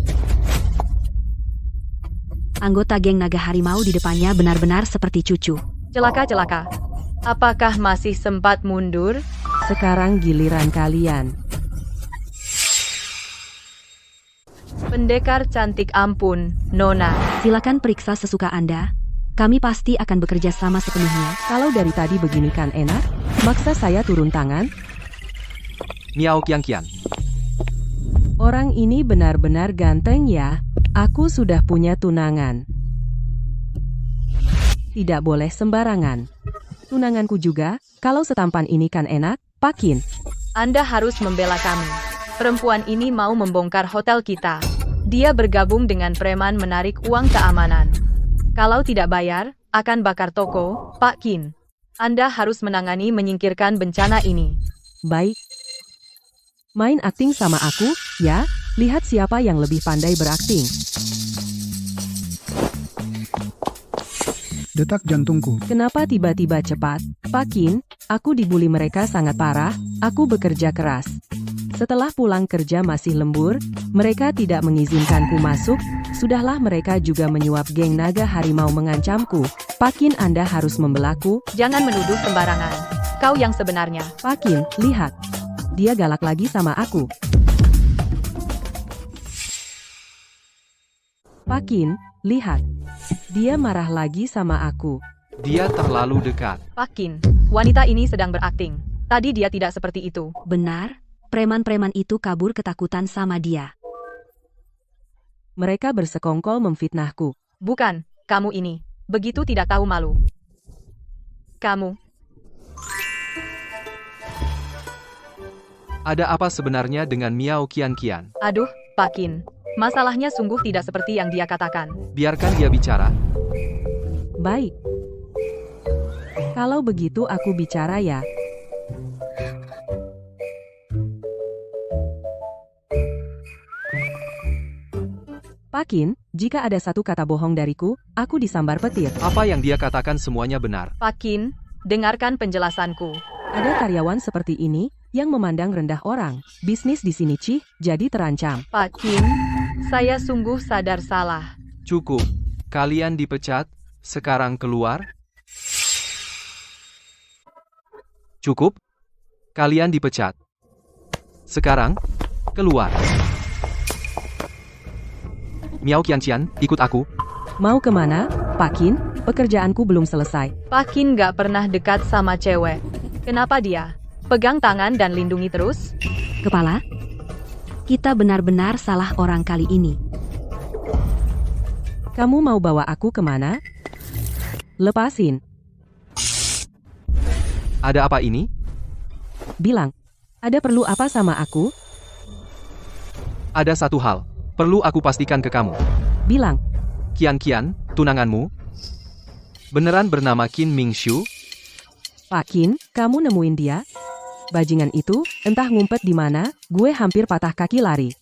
Anggota geng naga harimau di depannya benar-benar seperti cucu. Celaka-celaka. Apakah masih sempat mundur? Sekarang giliran kalian. Pendekar cantik, ampun, Nona. Silakan periksa sesuka Anda. Kami pasti akan bekerja sama sepenuhnya. Kalau dari tadi begini kan enak, maksa saya turun tangan. Miao Qiangqian. Orang ini benar-benar ganteng ya. Aku sudah punya tunangan. Tidak boleh sembarangan. Tunanganku juga, kalau setampan ini kan enak, Pak Qin. Anda harus membela kami. Perempuan ini mau membongkar hotel kita. Dia bergabung dengan preman menarik uang keamanan. Kalau tidak bayar, akan bakar toko, Pak Qin. Anda harus menangani menyingkirkan bencana ini. Baik. Main akting sama aku, ya? Lihat siapa yang lebih pandai berakting. Detak jantungku. Kenapa tiba-tiba cepat? Pak Qin, aku dibully mereka sangat parah, aku bekerja keras. Setelah pulang kerja masih lembur, mereka tidak mengizinkanku masuk, sudahlah mereka juga menyuap geng naga harimau mengancamku. Pak Qin, Anda harus membelaku. Jangan menuduh sembarangan. Kau yang sebenarnya. Pak Qin, lihat. Dia galak lagi sama aku. Pak Qin, lihat. Dia marah lagi sama aku. Dia terlalu dekat. Pak Qin, wanita ini sedang berakting. Tadi dia tidak seperti itu. Benar, preman-preman itu kabur ketakutan sama dia. Mereka bersekongkol memfitnahku. Bukan, kamu ini. Begitu tidak tahu malu. Kamu. Ada apa sebenarnya dengan Miao Qianqian? Aduh, Pak Qin. Masalahnya sungguh tidak seperti yang dia katakan. Biarkan dia bicara. Baik. Kalau begitu aku bicara ya. Pak Qin, jika ada satu kata bohong dariku, aku disambar petir. Apa yang dia katakan semuanya benar. Pak Qin, dengarkan penjelasanku. Ada karyawan seperti ini, yang memandang rendah orang. Bisnis di sini jadi terancam. Pak Qin, saya sungguh sadar salah. Cukup. Kalian dipecat, sekarang keluar. Cukup. Kalian dipecat. Sekarang, keluar. Miao Qianqian, ikut aku. Mau kemana, Pak Qin? Pekerjaanku belum selesai. Pak Qin gak pernah dekat sama cewek. Kenapa dia? Pegang tangan dan lindungi terus? Kepala, kita benar-benar salah orang kali ini. Kamu mau bawa aku kemana? Lepasin. Ada apa ini? Bilang, ada perlu apa sama aku? Ada satu hal. Perlu aku pastikan ke kamu. Bilang. Qianqian, tunanganmu? Beneran bernama Qin Mingxiu? Pak Qin, kamu nemuin dia? Bajingan itu, entah ngumpet di mana, gue hampir patah kaki lari.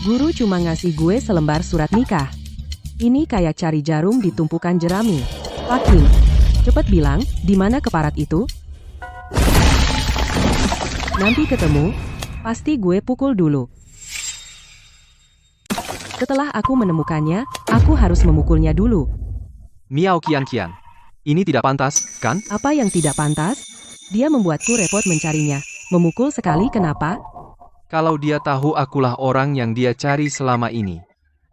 Guru cuma ngasih gue selembar surat nikah. Ini kayak cari jarum di tumpukan jerami. Pak Qin, cepet bilang, di mana keparat itu? Nanti ketemu, pasti gue pukul dulu. Setelah aku menemukannya, aku harus memukulnya dulu. Miao Qianqian, ini tidak pantas, kan? Apa yang tidak pantas? Dia membuatku repot mencarinya. Memukul sekali kenapa? Kalau dia tahu akulah orang yang dia cari selama ini.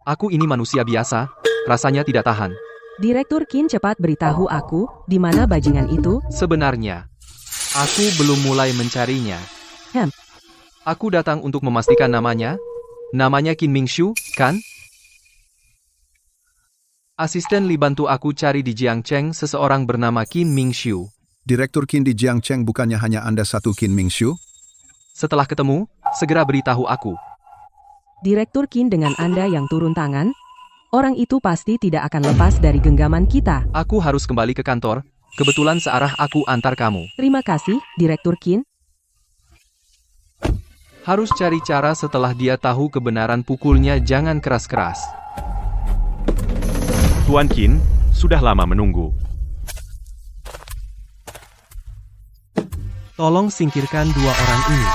Aku ini manusia biasa, rasanya tidak tahan. Direktur Qin cepat beritahu aku, di mana bajingan itu? Sebenarnya, aku belum mulai mencarinya. Aku datang untuk memastikan namanya. Namanya Qin Mingxiu, kan? Asisten Li bantu aku cari di Jiangcheng seseorang bernama Qin Mingxiu. Direktur Qin di Jiangcheng bukannya hanya Anda satu Qin Mingxiu? Setelah ketemu, segera beritahu aku. Direktur Qin dengan Anda yang turun tangan? Orang itu pasti tidak akan lepas dari genggaman kita. Aku harus kembali ke kantor. Kebetulan searah aku antar kamu. Terima kasih, Direktur Qin. Harus cari cara setelah dia tahu kebenaran pukulnya jangan keras-keras. Tuan Qin, sudah lama menunggu. Tolong singkirkan dua orang ini.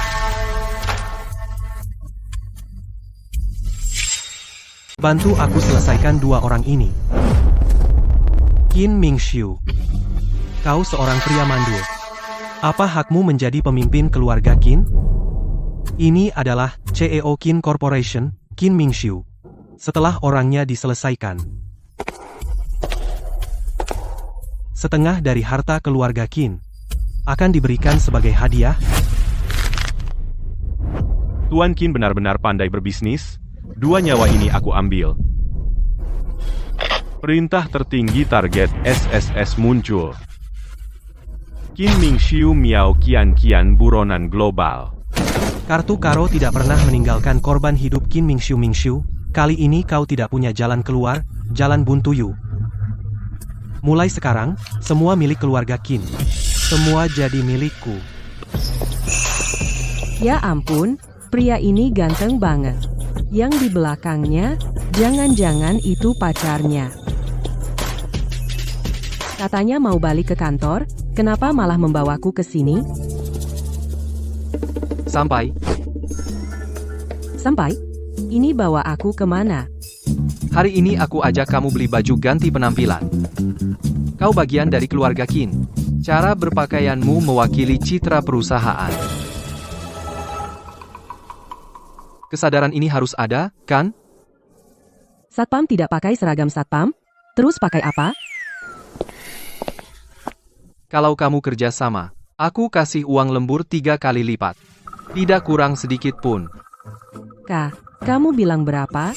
Bantu aku selesaikan dua orang ini. Qin Mingxiu, kau seorang pria mandul. Apa hakmu menjadi pemimpin keluarga Qin? Ini adalah CEO Qin Corporation, Qin Mingxiu. Setelah orangnya diselesaikan, setengah dari harta keluarga Qin akan diberikan sebagai hadiah. Tuan Qin benar-benar pandai berbisnis. Dua nyawa ini aku ambil. Perintah tertinggi target SSS muncul. Qin Mingxiu Miao Qian buronan global. Kartu Karo tidak pernah meninggalkan korban hidup Qin Mingxiu. Kali ini kau tidak punya jalan keluar, jalan buntu Yu. Mulai sekarang, semua milik keluarga Qin. Semua jadi milikku. Ya ampun, pria ini ganteng banget. Yang di belakangnya, jangan-jangan itu pacarnya. Katanya mau balik ke kantor, kenapa malah membawaku ke sini? Sampai. Sampai? Ini bawa aku kemana? Hari ini aku ajak kamu beli baju ganti penampilan. Kau bagian dari keluarga Qin. Cara berpakaianmu mewakili citra perusahaan. Kesadaran ini harus ada, kan? Satpam tidak pakai seragam satpam? Terus pakai apa? Kalau kamu kerja sama, aku kasih uang lembur 3 kali lipat. Tidak kurang sedikit pun. Kak, kamu bilang berapa?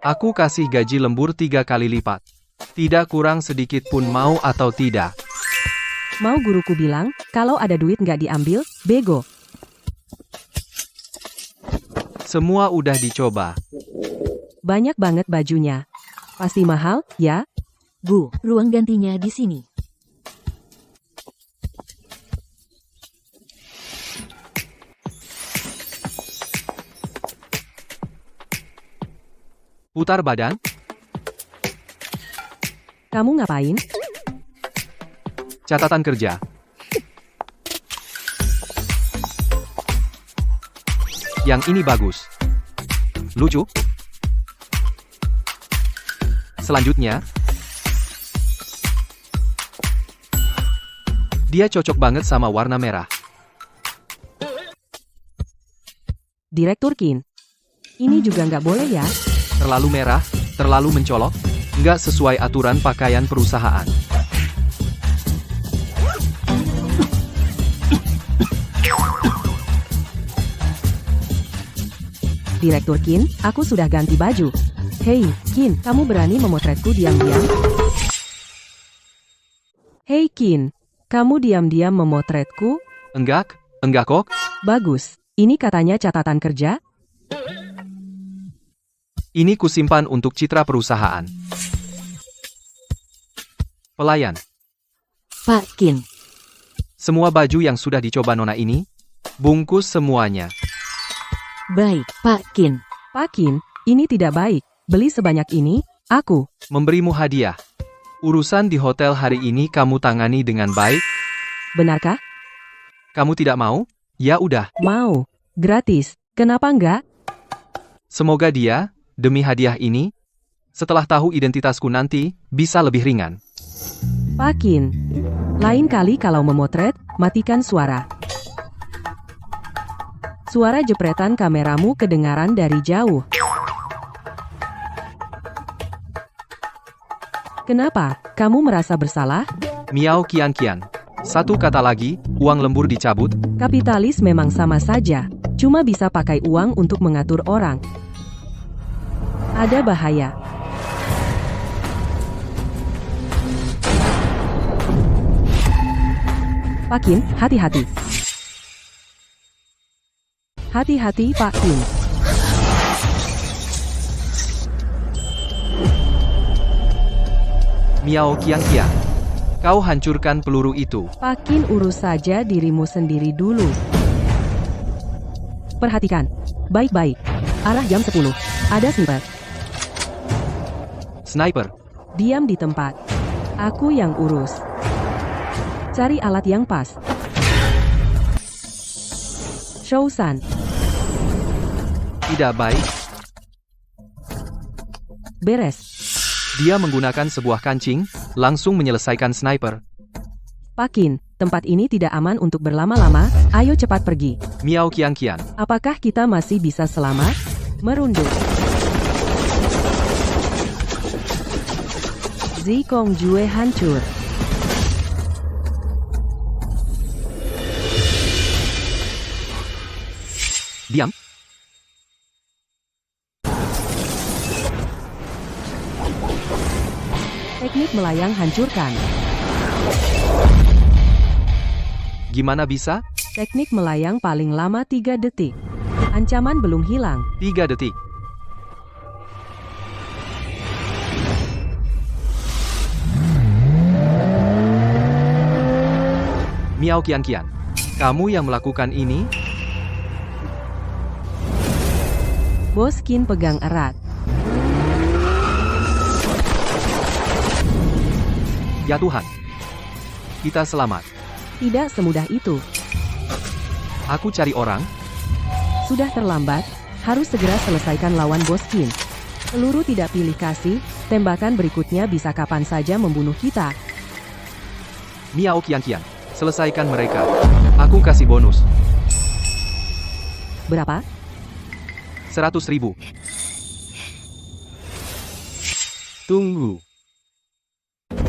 Aku kasih gaji lembur 3 kali lipat. Tidak kurang sedikit pun, mau atau tidak. Mau guruku bilang, kalau ada duit nggak diambil, bego. Semua udah dicoba. Banyak banget bajunya. Pasti mahal, ya? Bu, ruang gantinya di sini. Putar badan. Kamu ngapain? Catatan kerja. Yang ini bagus. Lucu. Selanjutnya. Dia cocok banget sama warna merah. Direktur Qin. Ini juga nggak boleh ya? Terlalu merah, terlalu mencolok, nggak sesuai aturan pakaian perusahaan. Direktur Qin, aku sudah ganti baju. Hei, Qin, kamu berani memotretku diam-diam? Hei Qin, kamu diam-diam memotretku? Enggak kok. Bagus, ini katanya catatan kerja? Ini kusimpan untuk citra perusahaan. Pelayan. Pak Qin. Semua baju yang sudah dicoba nona ini, bungkus semuanya. Baik, Pak Qin. Pak Qin, ini tidak baik. Beli sebanyak ini, aku Memberimu hadiah. Urusan di hotel hari ini kamu tangani dengan baik. benarkah? Kamu tidak mau? Ya udah. Mau. Gratis. Kenapa enggak? Semoga dia, demi hadiah ini, setelah tahu identitasku nanti, bisa lebih ringan. Pak Qin, lain kali kalau memotret, matikan suara. Suara jepretan kameramu kedengaran dari jauh. Kenapa? Kamu merasa bersalah? Miao Qian. Satu kata lagi, uang lembur dicabut. Kapitalis memang sama saja. Cuma bisa pakai uang untuk mengatur orang. Ada bahaya. Pak Qin, hati-hati. Hati-hati Pak Qin. Miao Qian. Kau hancurkan peluru itu. Pak Qin, urus saja dirimu sendiri dulu. Perhatikan. Baik-baik. Arah jam 10. Ada sniper. Sniper. Diam di tempat. Aku yang urus. Cari alat yang pas. Shousan. Tidak baik. Beres. Dia menggunakan sebuah kancing, langsung menyelesaikan sniper. Pak Qin, tempat ini tidak aman untuk berlama-lama. Ayo cepat pergi. Miao Qian. Apakah kita masih bisa selamat? Merunduk. Zikong Jue hancur. Diam. Teknik melayang hancurkan. Gimana bisa? Teknik melayang paling lama 3 detik. Ancaman belum hilang. 3 detik. Miao Qianqian, kamu yang melakukan ini? Bos Qin pegang erat. Ya Tuhan. Kita selamat. Tidak semudah itu. Aku cari orang. Sudah terlambat. Harus segera selesaikan lawan Bos Qin. Peluru tidak pilih kasih. Tembakan berikutnya bisa kapan saja membunuh kita. Miao Qianqian, selesaikan mereka. Aku kasih bonus. Berapa? 100.000. Tunggu.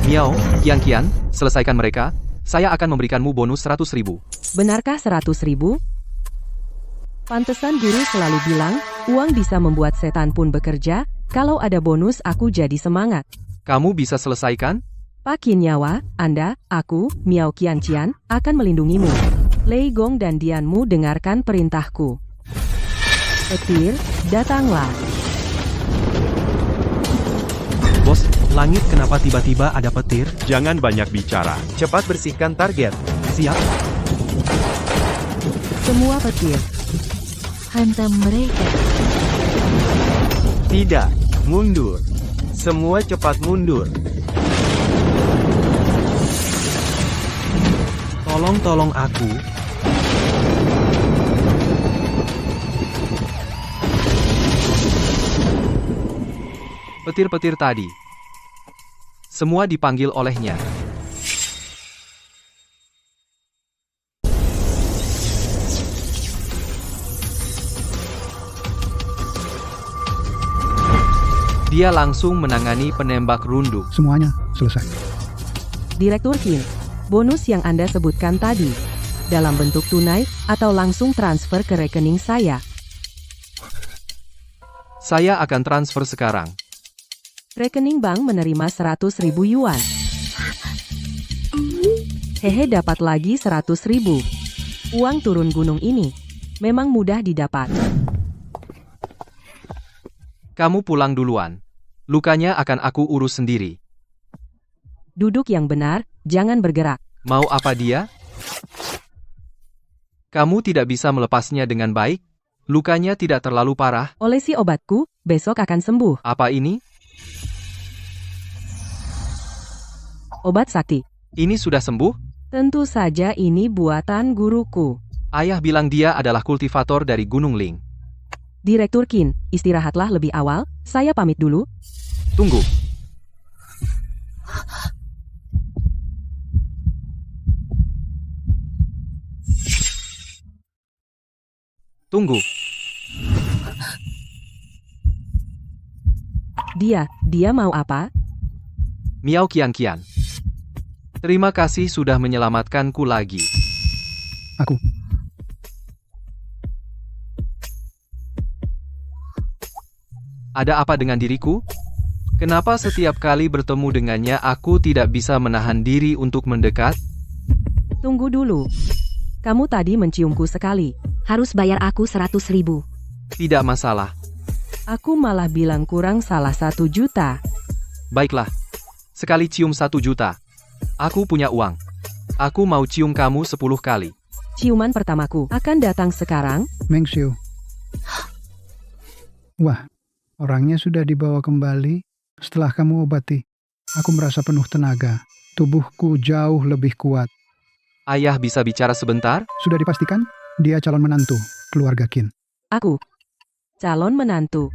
Miao Qianqian, selesaikan mereka. Saya akan memberikanmu bonus 100.000. Benarkah 100.000? Pantesan guru selalu bilang, uang bisa membuat setan pun bekerja. Kalau ada bonus aku jadi semangat. Kamu bisa selesaikan? Pak Qin Nyawa, Anda, aku, Miao Qianqian, akan melindungimu. Lei Gong dan Dianmu dengarkan perintahku. Petir, datanglah. Bos, langit kenapa tiba-tiba ada petir? Jangan banyak bicara. Cepat bersihkan target. Siap. Semua petir. Hantam mereka. Tidak, mundur. Semua cepat mundur. Tolong aku. Petir-petir tadi. Semua dipanggil olehnya. Dia langsung menangani penembak runduk. Semuanya selesai. Direktur Qin, bonus yang Anda sebutkan tadi, dalam bentuk tunai atau langsung transfer ke rekening saya? Saya akan transfer sekarang. Rekening bank menerima 100.000 yuan. Hehe, dapat lagi 100.000. Uang turun gunung ini memang mudah didapat. Kamu pulang duluan. Lukanya akan aku urus sendiri. Duduk yang benar, jangan bergerak. Mau apa dia? Kamu tidak bisa melepasnya dengan baik? Lukanya tidak terlalu parah. Olesi obatku, besok akan sembuh. Apa ini? Obat sakti. Ini sudah sembuh? Tentu saja ini buatan guruku. Ayah bilang dia adalah kultivator dari Gunung Ling. Direktur Qin, istirahatlah lebih awal, saya pamit dulu. Tunggu. Tunggu. Dia mau apa? Miao Qianqian. Terima kasih sudah menyelamatkanku lagi. Aku. Ada apa dengan diriku? Kenapa setiap kali bertemu dengannya aku tidak bisa menahan diri untuk mendekat? Tunggu dulu. Kamu tadi menciumku sekali. Harus bayar aku 100.000. Tidak masalah. Aku malah bilang kurang salah 1 juta. Baiklah. Sekali cium 1 juta. Aku punya uang. Aku mau cium kamu 10 kali. Ciuman pertamaku akan datang sekarang. Meng Xiu. Wah, orangnya sudah dibawa kembali. Setelah kamu obati, aku merasa penuh tenaga. Tubuhku jauh lebih kuat. Ayah bisa bicara sebentar? Sudah dipastikan, dia calon menantu keluarga Qin. Aku. Calon menantu.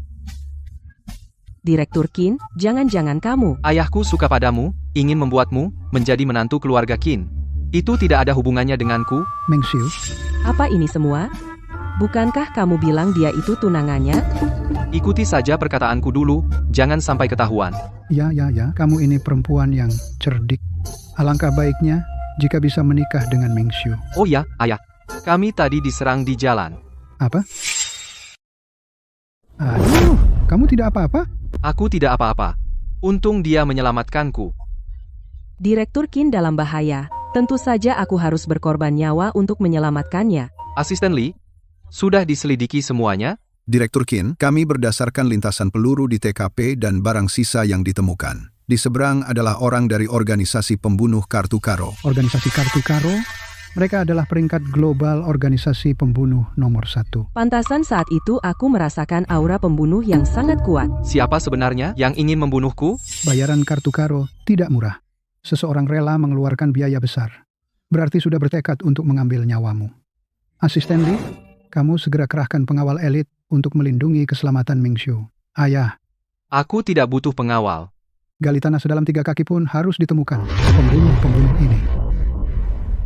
Direktur Qin, jangan-jangan kamu. Ayahku suka padamu, ingin membuatmu menjadi menantu keluarga Qin. Itu tidak ada hubungannya denganku. Meng Xiu, Apa ini semua? Bukankah kamu bilang dia itu tunangannya? Ikuti saja perkataanku dulu, jangan sampai ketahuan. ya, kamu ini perempuan yang cerdik. Alangkah baiknya jika bisa menikah dengan Meng Xiu. Oh ya, ayah. Kami tadi diserang di jalan. Apa? Aduh, kamu tidak apa-apa? Aku tidak apa-apa. Untung dia menyelamatkanku. Direktur Qin dalam bahaya. Tentu saja aku harus berkorban nyawa untuk menyelamatkannya. Asisten Lee, sudah diselidiki semuanya? Direktur Qin, kami berdasarkan lintasan peluru di TKP dan barang sisa yang ditemukan. Di seberang adalah orang dari organisasi pembunuh Kartu Karo. Organisasi Kartu Karo? Mereka adalah peringkat global organisasi pembunuh nomor 1. Pantasan saat itu aku merasakan aura pembunuh yang sangat kuat. Siapa sebenarnya yang ingin membunuhku? Bayaran Kartu Karo tidak murah. Seseorang rela mengeluarkan biaya besar. Berarti sudah bertekad untuk mengambil nyawamu. Asisten Lee, kamu segera kerahkan pengawal elit untuk melindungi keselamatan Mingxiu. Ayah, Aku tidak butuh pengawal. gali tanah sedalam 3 kaki pun harus ditemukan. Pembunuh-pembunuh ini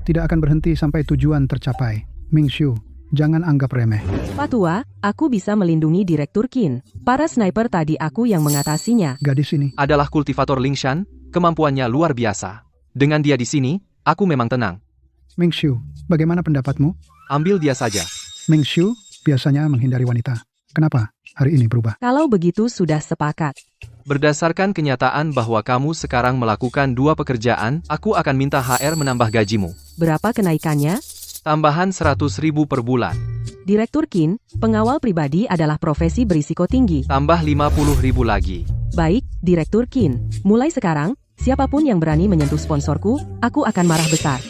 tidak akan berhenti sampai tujuan tercapai. Mingxiu, jangan anggap remeh. Pak Tua, aku bisa melindungi Direktur Qin. Para sniper tadi aku yang mengatasinya. Gadis ini, Adalah kultivator Lingshan, kemampuannya luar biasa. Dengan dia di sini, aku memang tenang. Mingxiu, bagaimana pendapatmu? Ambil dia saja. Mingxiu biasanya menghindari wanita. Kenapa hari ini berubah? Kalau begitu sudah sepakat. Berdasarkan kenyataan bahwa kamu sekarang melakukan 2 pekerjaan, aku akan minta HR menambah gajimu. Berapa kenaikannya? Tambahan 100.000 per bulan. Direktur Qin, pengawal pribadi adalah profesi berisiko tinggi. Tambah 50.000 lagi. Baik, Direktur Qin. Mulai sekarang, siapapun yang berani menyentuh sponsorku, aku akan marah besar.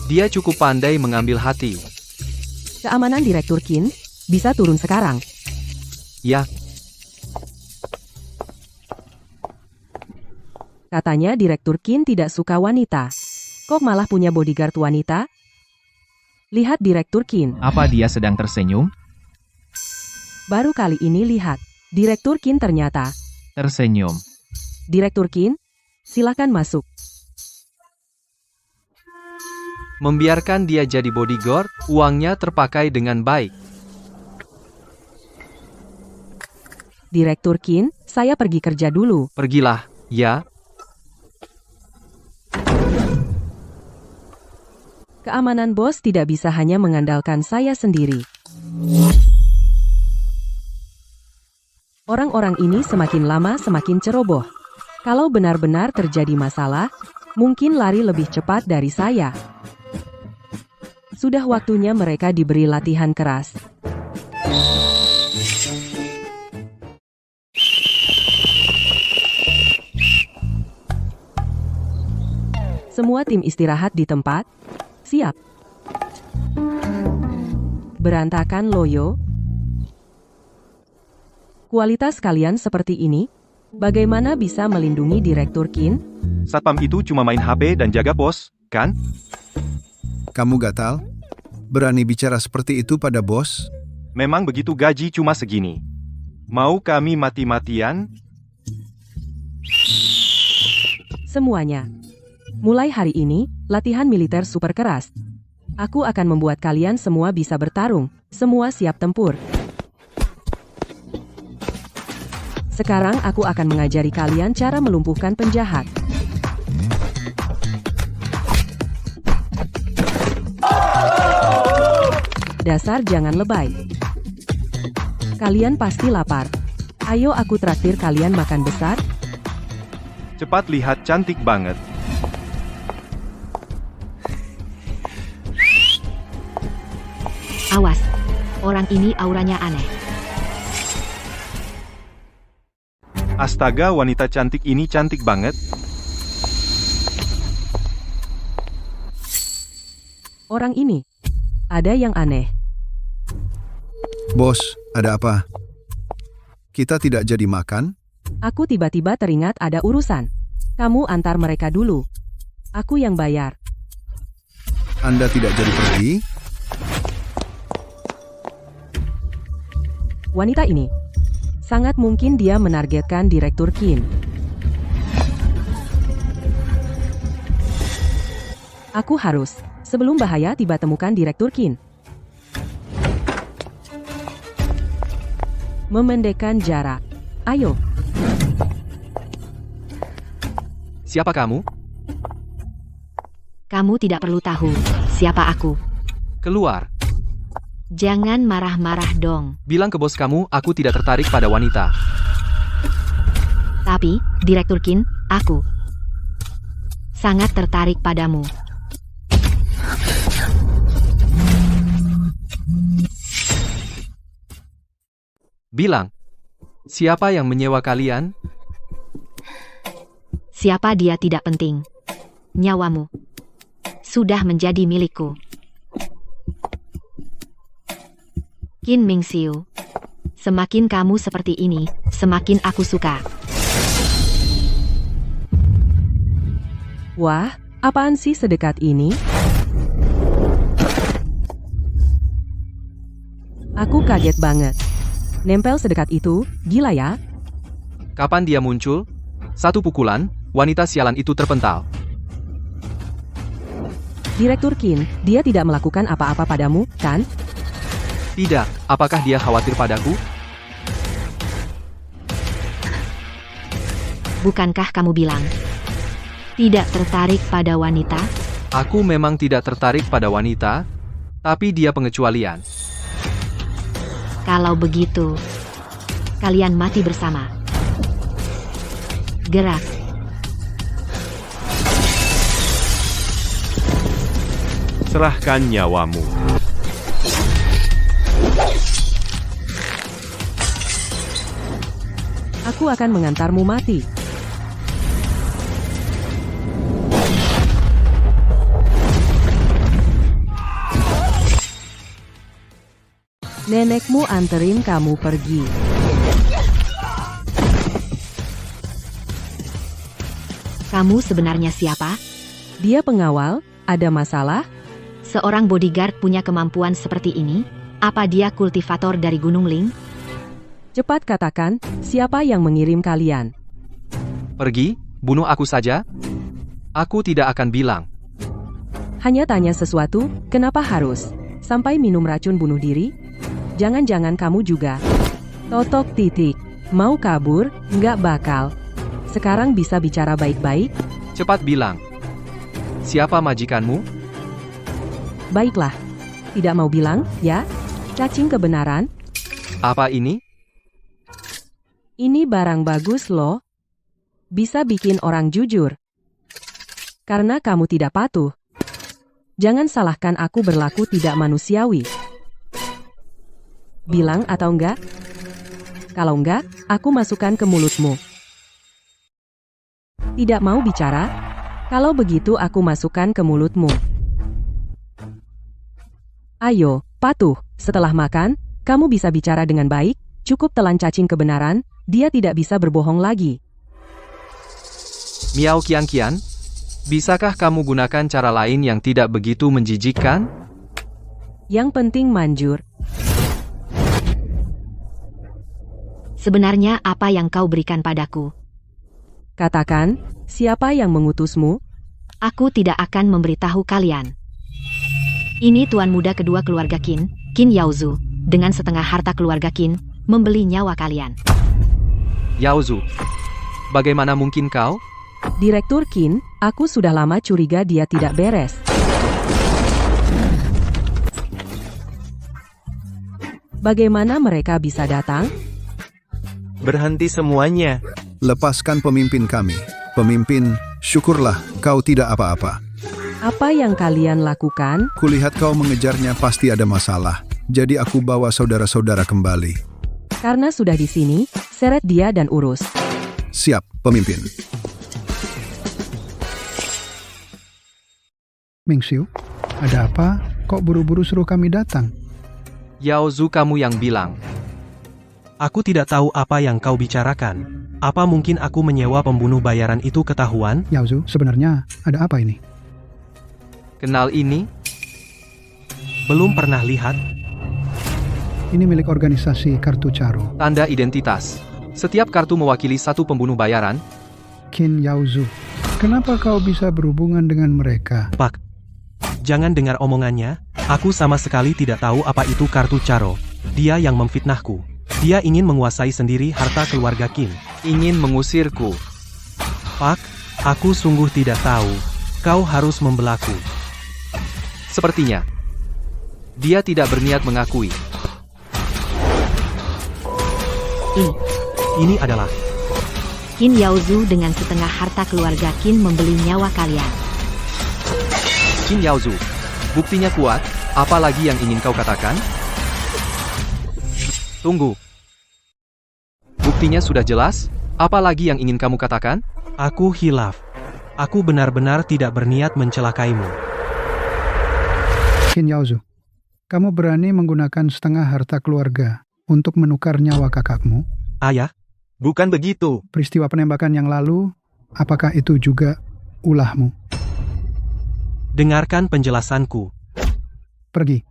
Dia cukup pandai mengambil hati. Keamanan Direktur Qin bisa turun sekarang. Ya, Katanya Direktur Qin tidak suka wanita. Kok malah punya bodyguard wanita? Lihat Direktur Qin. Apa dia sedang tersenyum? Baru kali ini lihat. Direktur Qin ternyata. Tersenyum. Direktur Qin, silakan masuk. membiarkan dia jadi bodyguard, uangnya terpakai dengan baik. Direktur Qin, saya pergi kerja dulu. Pergilah, ya. Keamanan bos tidak bisa hanya mengandalkan saya sendiri. Orang-orang ini semakin lama semakin ceroboh. Kalau benar-benar terjadi masalah, mungkin lari lebih cepat dari saya. Sudah waktunya mereka diberi latihan keras. Semua tim istirahat di tempat. Siap. Berantakan loyo. Kualitas kalian seperti ini? Bagaimana bisa melindungi Direktur Qin? Satpam itu cuma main HP dan jaga pos, kan? Kamu gatal? Berani bicara seperti itu pada bos? Memang begitu, gaji cuma segini. Mau kami mati-matian? Semuanya. Mulai hari ini, latihan militer super keras. Aku akan membuat kalian semua bisa bertarung. Semua siap tempur. Sekarang aku akan mengajari kalian cara melumpuhkan penjahat. Dasar jangan lebay. Kalian pasti lapar. Ayo aku traktir kalian makan besar. Cepat lihat, cantik banget. Awas, orang ini auranya aneh. Astaga, wanita cantik ini cantik banget. Orang ini. Ada yang aneh. Bos, ada apa? Kita tidak jadi makan? Aku tiba-tiba teringat ada urusan. Kamu antar mereka dulu. Aku yang bayar. Anda tidak jadi pergi? Wanita ini. Sangat mungkin dia menargetkan Direktur Qin. Aku harus, sebelum bahaya tiba temukan Direktur Qin. Memendekkan jarak. Ayo. Siapa kamu? Kamu tidak perlu tahu siapa aku. Keluar. Jangan marah-marah dong. Bilang ke bos kamu, aku tidak tertarik pada wanita. Tapi, Direktur Qin, aku sangat tertarik padamu. Bilang, siapa yang menyewa kalian? Siapa dia tidak penting. Nyawamu sudah menjadi milikku. Qin Mingxiu, semakin kamu seperti ini, semakin aku suka. Wah, apaan sih sedekat ini? Aku kaget banget. Nempel sedekat itu, gila ya? Kapan dia muncul? Satu pukulan, wanita sialan itu terpental. Direktur Qin, dia tidak melakukan apa-apa padamu, kan? Tidak, apakah dia khawatir padaku? Bukankah kamu bilang tidak tertarik pada wanita? Aku memang tidak tertarik pada wanita, tapi dia pengecualian. Kalau begitu, kalian mati bersama. Gerak. Serahkan nyawamu. Aku akan mengantarmu mati. Nenekmu anterin kamu pergi. Kamu sebenarnya siapa? Dia pengawal, ada masalah? Seorang bodyguard punya kemampuan seperti ini? Apa dia kultivator dari Gunung Ling? Cepat katakan, siapa yang mengirim kalian? Pergi, bunuh aku saja? Aku tidak akan bilang. Hanya tanya sesuatu, kenapa harus? Sampai minum racun bunuh diri? Jangan-jangan kamu juga. Totok titik. Mau kabur? Nggak bakal. Sekarang bisa bicara baik-baik? Cepat bilang. Siapa majikanmu? Baiklah. Tidak mau bilang, ya? Cacing kebenaran? Apa ini? Ini barang bagus loh. Bisa bikin orang jujur. Karena kamu tidak patuh. Jangan salahkan aku berlaku tidak manusiawi. Bilang atau enggak? Kalau enggak, aku masukkan ke mulutmu. Tidak mau bicara? Kalau begitu aku masukkan ke mulutmu. Ayo, patuh. Setelah makan, kamu bisa bicara dengan baik. Cukup telan cacing kebenaran, dia tidak bisa berbohong lagi. Miao Qian, bisakah kamu gunakan cara lain yang tidak begitu menjijikkan? Yang penting manjur. Sebenarnya apa yang kau berikan padaku? Katakan, siapa yang mengutusmu? Aku tidak akan memberitahu kalian. Ini tuan muda kedua keluarga Qin, Qin Yaozu, dengan setengah harta keluarga Qin, membeli nyawa kalian. Yaozu, bagaimana mungkin kau? Direktur Qin, aku sudah lama curiga dia tidak beres. Bagaimana mereka bisa datang? Berhenti semuanya. Lepaskan pemimpin kami. Pemimpin, syukurlah kau tidak apa-apa. Apa yang kalian lakukan? Kulihat kau mengejarnya pasti ada masalah. Jadi aku bawa saudara-saudara kembali. Karena sudah di sini, seret dia dan urus. Siap, pemimpin. Mingxiu, ada apa? Kok buru-buru suruh kami datang? Yaozu kamu yang bilang. Aku tidak tahu apa yang kau bicarakan. Apa mungkin aku menyewa pembunuh bayaran itu ketahuan? Yaozu, sebenarnya ada apa ini? Kenal ini? Belum pernah lihat? Ini milik organisasi Kartu Caro. Tanda identitas. Setiap kartu mewakili satu pembunuh bayaran. Qin Yaozu. Kenapa kau bisa berhubungan dengan mereka? Pak, jangan dengar omongannya. Aku sama sekali tidak tahu apa itu Kartu Caro. Dia yang memfitnahku. Dia ingin menguasai sendiri harta keluarga Qin. Ingin mengusirku. Pak, aku sungguh tidak tahu. Kau harus membelaku. Sepertinya. Dia tidak berniat mengakui. Ini adalah Qin Yaozu dengan setengah harta keluarga Qin membeli nyawa kalian. Qin Yaozu, buktinya kuat, apa lagi yang ingin kau katakan? Tunggu. Buktinya sudah jelas, apa lagi yang ingin kamu katakan? aku hilaf. Aku benar-benar tidak berniat mencelakaimu. Qin Yaozu, kamu berani menggunakan setengah harta keluarga untuk menukar nyawa kakakmu? Ayah, Bukan begitu. Peristiwa penembakan yang lalu, apakah itu juga ulahmu? dengarkan penjelasanku. Pergi.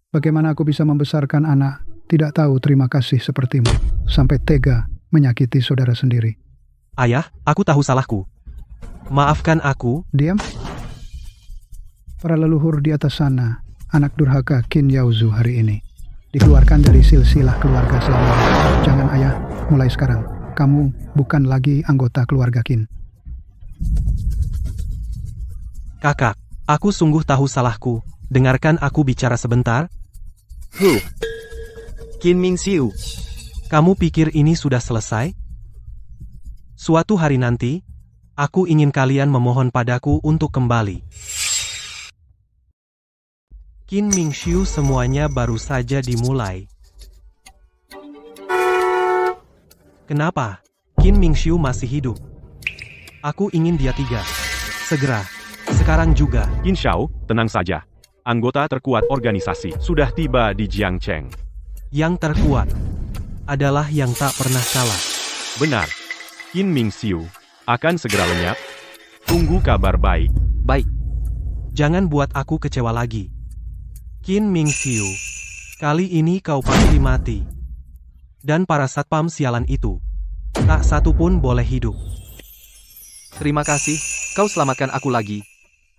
Bagaimana aku bisa membesarkan anak tidak tahu terima kasih sepertimu, sampai tega menyakiti saudara sendiri? Ayah, aku tahu salahku. Maafkan aku. Diam. Para leluhur di atas sana, anak durhaka Qin Yaozu hari ini, dikeluarkan dari silsilah keluarga selamanya. Jangan ayah, mulai sekarang, kamu bukan lagi anggota keluarga Qin. Kakak, aku sungguh tahu salahku. Dengarkan aku bicara sebentar. Qin Mingxiu. Kamu pikir ini sudah selesai? Suatu hari nanti, aku ingin kalian memohon padaku untuk kembali. Qin Mingxiu, semuanya baru saja dimulai. Kenapa? Qin Mingxiu masih hidup. Aku ingin dia tiga. Segera. Sekarang juga. Qin Shao, tenang saja. Anggota terkuat organisasi sudah tiba di Jiangcheng. Yang terkuat adalah yang tak pernah kalah. Benar. Qin Mingxiu akan segera lenyap. Tunggu kabar baik. Baik. Jangan buat aku kecewa lagi. Qin Mingxiu, kali ini kau pasti mati. Dan para satpam sialan itu, tak satu pun boleh hidup. Terima kasih, kau selamatkan aku lagi.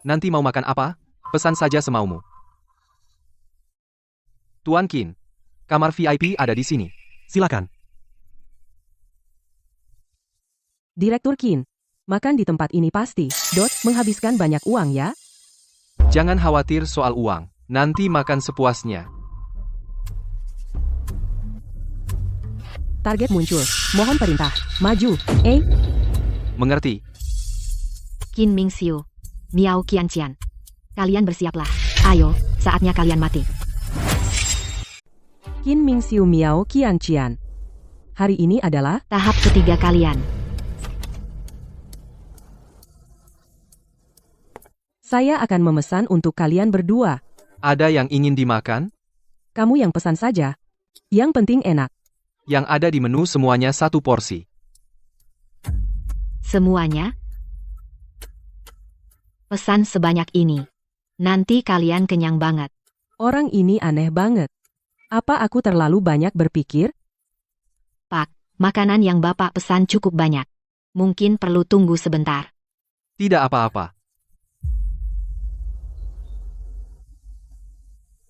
Nanti mau makan apa? Pesan saja semaumu. Tuan Qin, kamar VIP ada di sini. Silakan. Direktur Qin, makan di tempat ini pasti, menghabiskan banyak uang ya? Jangan khawatir soal uang, nanti makan sepuasnya. Target muncul, mohon perintah, maju, Mengerti. Qin Mingxiu, Miao Qianqian. Kalian bersiaplah. Ayo, saatnya kalian mati. Qin Mingxiu Miao Qianqian. Hari ini adalah Tahap ketiga kalian. saya akan memesan untuk kalian berdua. Ada yang ingin dimakan? Kamu yang pesan saja. Yang penting enak. Yang ada di menu semuanya satu porsi. Semuanya? Pesan sebanyak ini. Nanti kalian kenyang banget. Orang ini aneh banget. Apa aku terlalu banyak berpikir? Pak, makanan yang Bapak pesan cukup banyak. Mungkin perlu tunggu sebentar. Tidak apa-apa.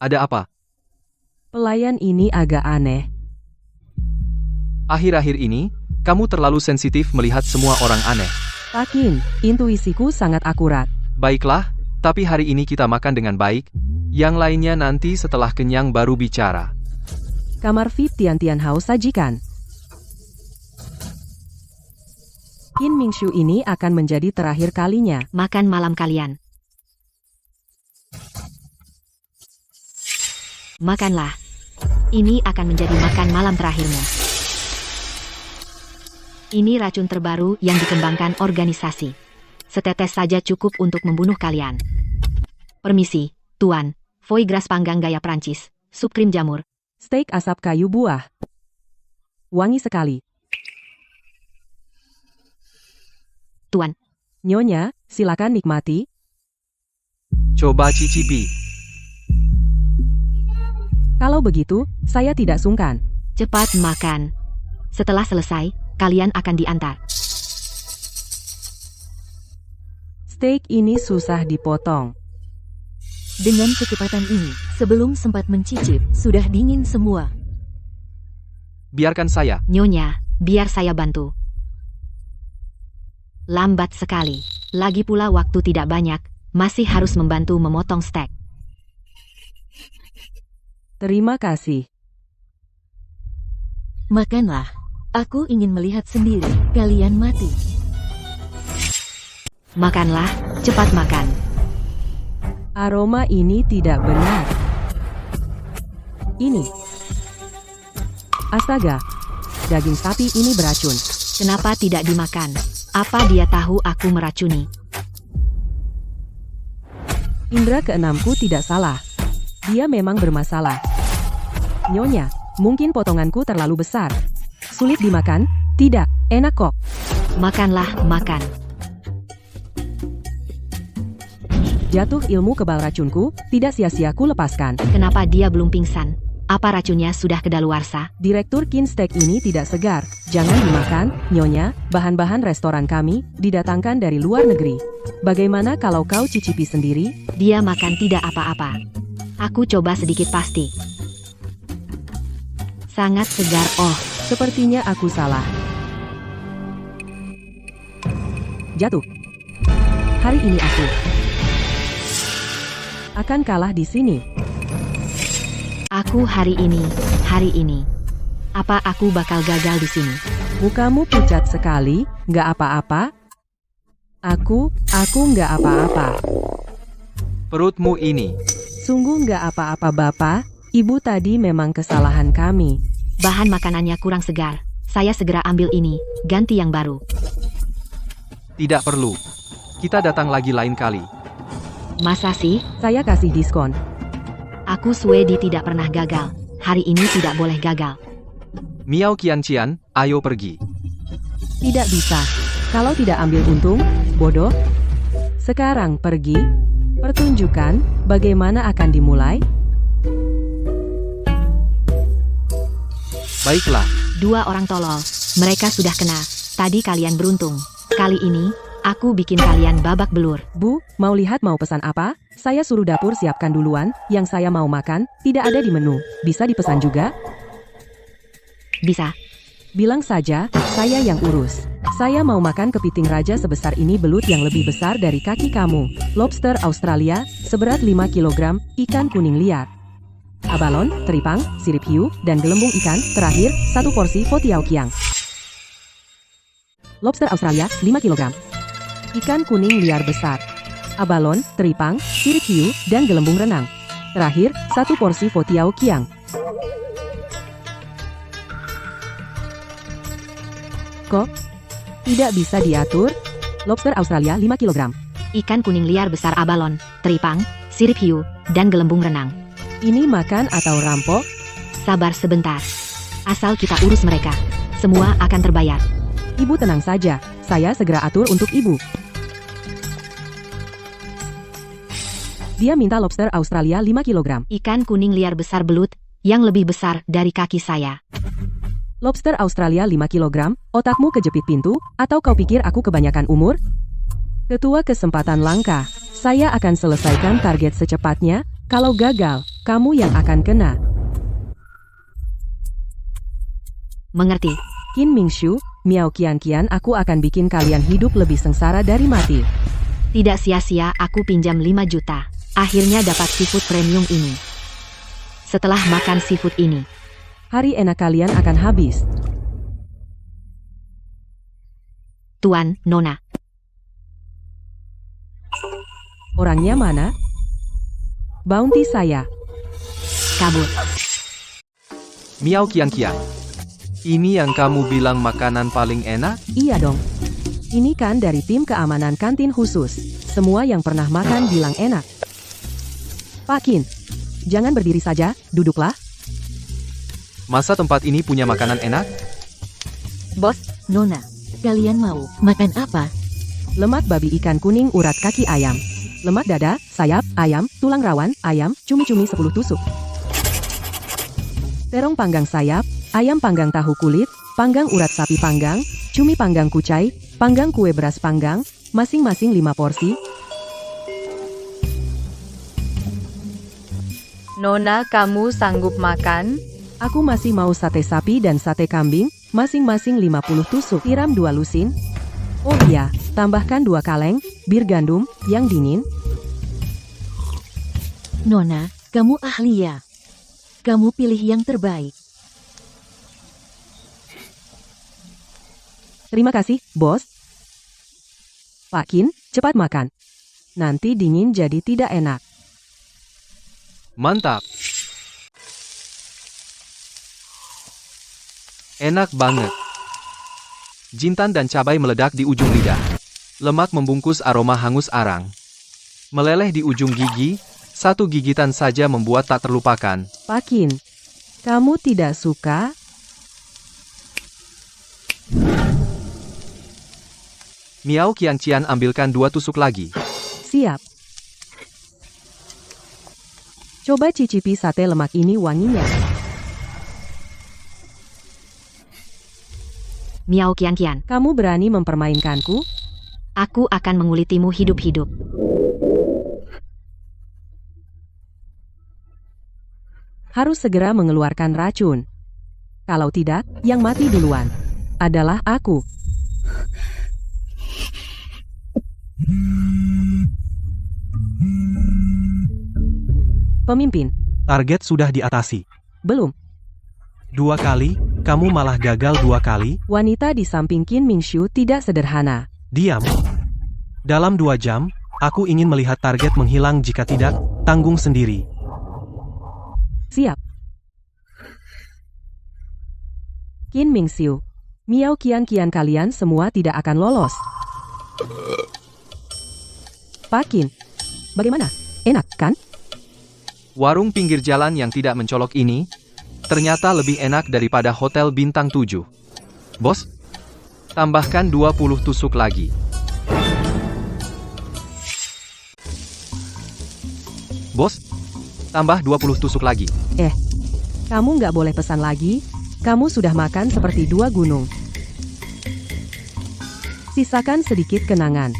Ada apa? Pelayan ini agak aneh. Akhir-akhir ini, kamu terlalu sensitif melihat semua orang aneh. Pak Qin, intuisiku sangat akurat. Baiklah, tapi hari ini kita makan dengan baik. Yang lainnya nanti setelah kenyang baru bicara. Kamar VIP Tian Hao sajikan. Qin Mingxiu ini akan menjadi terakhir kalinya. Makan malam kalian. Makanlah. Ini akan menjadi makan malam terakhirmu. Ini racun terbaru yang dikembangkan organisasi. Setetes saja cukup untuk membunuh kalian. Permisi, Tuan. Foie gras panggang gaya Prancis, sup krim jamur. Steak asap kayu buah. Wangi sekali. Tuan. Nyonya, silakan nikmati. Coba cicipi. Kalau begitu, saya tidak sungkan. Cepat makan. Setelah selesai, kalian akan diantar. Steak ini susah dipotong. Dengan kecepatan ini, sebelum sempat mencicip, sudah dingin semua. Biarkan saya. Nyonya, biar saya bantu. Lambat sekali. Lagi pula waktu tidak banyak, masih harus membantu memotong steak. Terima kasih. Makanlah. Aku ingin melihat sendiri kalian mati. Makanlah, cepat makan. Aroma ini tidak benar. Ini. Astaga. Daging sapi ini beracun. Kenapa tidak dimakan? Apa dia tahu aku meracuni? Indra keenamku tidak salah. Dia memang bermasalah. Nyonya, mungkin potonganku terlalu besar. Sulit dimakan? Tidak, enak kok. Makanlah, makan. Jatuh ilmu kebal racunku, tidak sia-sia ku lepaskan. Kenapa dia belum pingsan? Apa racunnya sudah kedaluarsa? Direktur Kinsteak ini tidak segar. Jangan dimakan, Nyonya. Bahan-bahan restoran kami didatangkan dari luar negeri. Bagaimana kalau kau cicipi sendiri? Dia makan tidak apa-apa. Aku coba sedikit pasti. Sangat segar. Oh, sepertinya aku salah. Jatuh. Hari ini aku akan kalah di sini. Aku hari ini. Apa aku bakal gagal di sini? Mukamu pucat sekali, nggak apa-apa. Aku nggak apa-apa. Perutmu ini. Sungguh nggak apa-apa Bapak, Ibu tadi memang kesalahan kami. Bahan makanannya kurang segar. Saya segera ambil ini, ganti yang baru. Tidak perlu. Kita datang lagi lain kali. Masa sih? Saya kasih diskon. Aku Swedi tidak pernah gagal. Hari ini tidak boleh gagal. Miao Qianqian, ayo pergi. Tidak bisa. Kalau tidak ambil untung, bodoh. Sekarang pergi. Pertunjukan, bagaimana akan dimulai? Baiklah. 2 orang tolol. Mereka sudah kena. Tadi kalian beruntung. Kali ini, aku bikin kalian babak belur. Bu, mau lihat mau pesan apa? Saya suruh dapur siapkan duluan. Yang saya mau makan, tidak ada di menu. Bisa dipesan juga? Bisa. Bilang saja, saya yang urus. Saya mau makan kepiting raja sebesar ini, belut yang lebih besar dari kaki kamu. Lobster Australia, seberat 5 kg, ikan kuning liar. Abalon, teripang, sirip hiu, dan gelembung ikan. Terakhir, 1 porsi pho tiao kiang. Lobster Australia, 5 kg. Ikan kuning liar besar. Abalon, teripang, sirip hiu, dan gelembung renang. Terakhir, 1 porsi pho tiao kiang. Kok tidak bisa diatur? Lobster Australia 5 kg. Ikan kuning liar besar abalon, teripang, sirip hiu, dan gelembung renang. Ini makan atau rampok? Sabar sebentar. Asal kita urus mereka, semua akan terbayar. Ibu tenang saja, saya segera atur untuk ibu. Dia minta lobster Australia 5 kg. Ikan kuning liar besar belut, yang lebih besar dari kaki saya. Lobster Australia 5 kg, otakmu kejepit pintu, atau kau pikir aku kebanyakan umur? Ketua kesempatan langka, saya akan selesaikan target secepatnya, kalau gagal, kamu yang akan kena. Mengerti. Qin Mingshu, Miao Qianqian, aku akan bikin kalian hidup lebih sengsara dari mati. Tidak sia-sia aku pinjam 5 juta. Akhirnya dapat seafood premium ini. Setelah makan seafood ini, hari enak kalian akan habis. Tuan, Nona. Orangnya mana? Bounty saya. Kabur. Miao Qianqian. Ini yang kamu bilang makanan paling enak? Iya dong. Ini kan dari tim keamanan kantin khusus. Semua yang pernah makan bilang enak. Pak Qin, jangan berdiri saja, duduklah. Masa tempat ini punya makanan enak? Bos, Nona, kalian mau makan apa? Lemak babi, ikan kuning, urat kaki ayam. Lemak dada, sayap, ayam, tulang rawan, ayam, cumi-cumi 10 tusuk. Terong panggang sayap, ayam panggang tahu kulit, panggang urat sapi panggang, cumi panggang kucai, panggang kue beras panggang, masing-masing 5 porsi. Nona, kamu sanggup makan? Aku masih mau sate sapi dan sate kambing, masing-masing 50 tusuk. Tiram 2 lusin. Oh iya, tambahkan 2 kaleng, bir gandum, yang dingin. Nona, kamu ahli ya? Kamu pilih yang terbaik. Terima kasih, bos. Pak Qin, cepat makan. Nanti dingin jadi tidak enak. Mantap. Enak banget. Jintan dan cabai meledak di ujung lidah. Lemak membungkus aroma hangus arang. Meleleh di ujung gigi, satu gigitan saja membuat tak terlupakan. Pak Qin, kamu tidak suka? Miao Qiangqian ambilkan 2 tusuk lagi. Siap. Coba cicipi sate lemak ini wanginya. Miao Qiangqian, Kamu berani mempermainkanku? aku akan mengulitimu hidup-hidup. Harus segera mengeluarkan racun. Kalau tidak, yang mati duluan adalah aku. Pemimpin, Target sudah diatasi. belum. 2 kali, kamu malah gagal 2 kali. Wanita di samping Qin Mingxiu tidak sederhana. Diam. Dalam 2 jam, aku ingin melihat target menghilang, jika tidak, tanggung sendiri. Siap. Qin Mingxiu, Miao Qiangqian, kalian semua tidak akan lolos. Pak Qin, bagaimana? Enak, kan? Warung pinggir jalan yang tidak mencolok ini, ternyata lebih enak daripada hotel bintang 7. Bos, tambahkan 20 tusuk lagi. Bos, tambah 20 tusuk lagi. Kamu nggak boleh pesan lagi, kamu sudah makan seperti 2 gunung. Sisakan sedikit kenangan.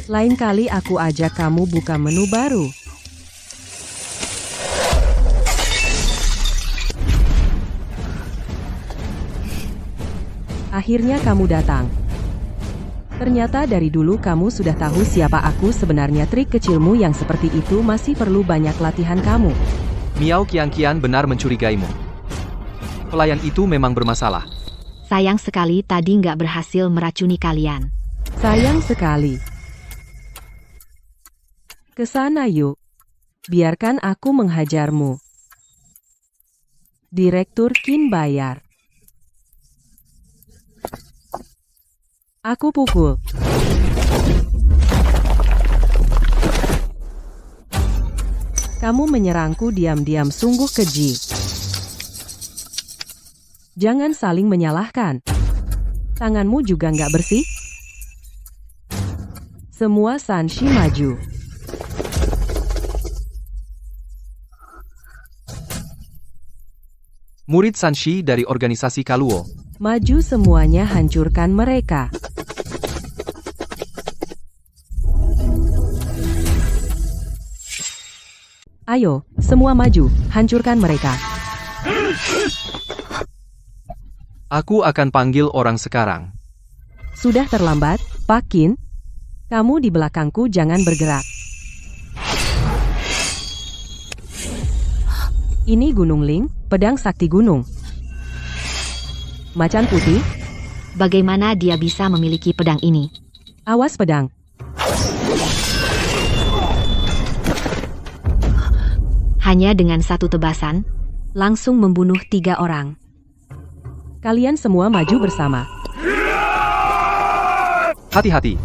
Lain kali aku ajak kamu buka menu baru. Akhirnya kamu datang. Ternyata dari dulu kamu sudah tahu siapa aku sebenarnya. Trik kecilmu yang seperti itu masih perlu banyak latihan kamu. Miao Qiangqian benar mencurigaimu. Pelayan itu memang bermasalah. Sayang sekali tadi nggak berhasil meracuni kalian. Sayang sekali. Kesana yuk. Biarkan aku menghajarmu. Direktur Qin bayar. Aku pukul. Kamu menyerangku diam-diam, sungguh keji. Jangan saling menyalahkan. Tanganmu juga nggak bersih? Semua Sanshi maju. Murid Sanshi dari organisasi Kaluo. Maju semuanya, hancurkan mereka. Ayo, semua maju, hancurkan mereka. Aku akan panggil orang sekarang. Sudah terlambat, Pak Qin. Kamu di belakangku, jangan bergerak. Ini Gunung Ling, pedang sakti gunung. Macan putih, Bagaimana dia bisa memiliki pedang ini? awas pedang. Hanya dengan satu tebasan, langsung membunuh 3 orang. Kalian semua maju bersama. Hati-hati.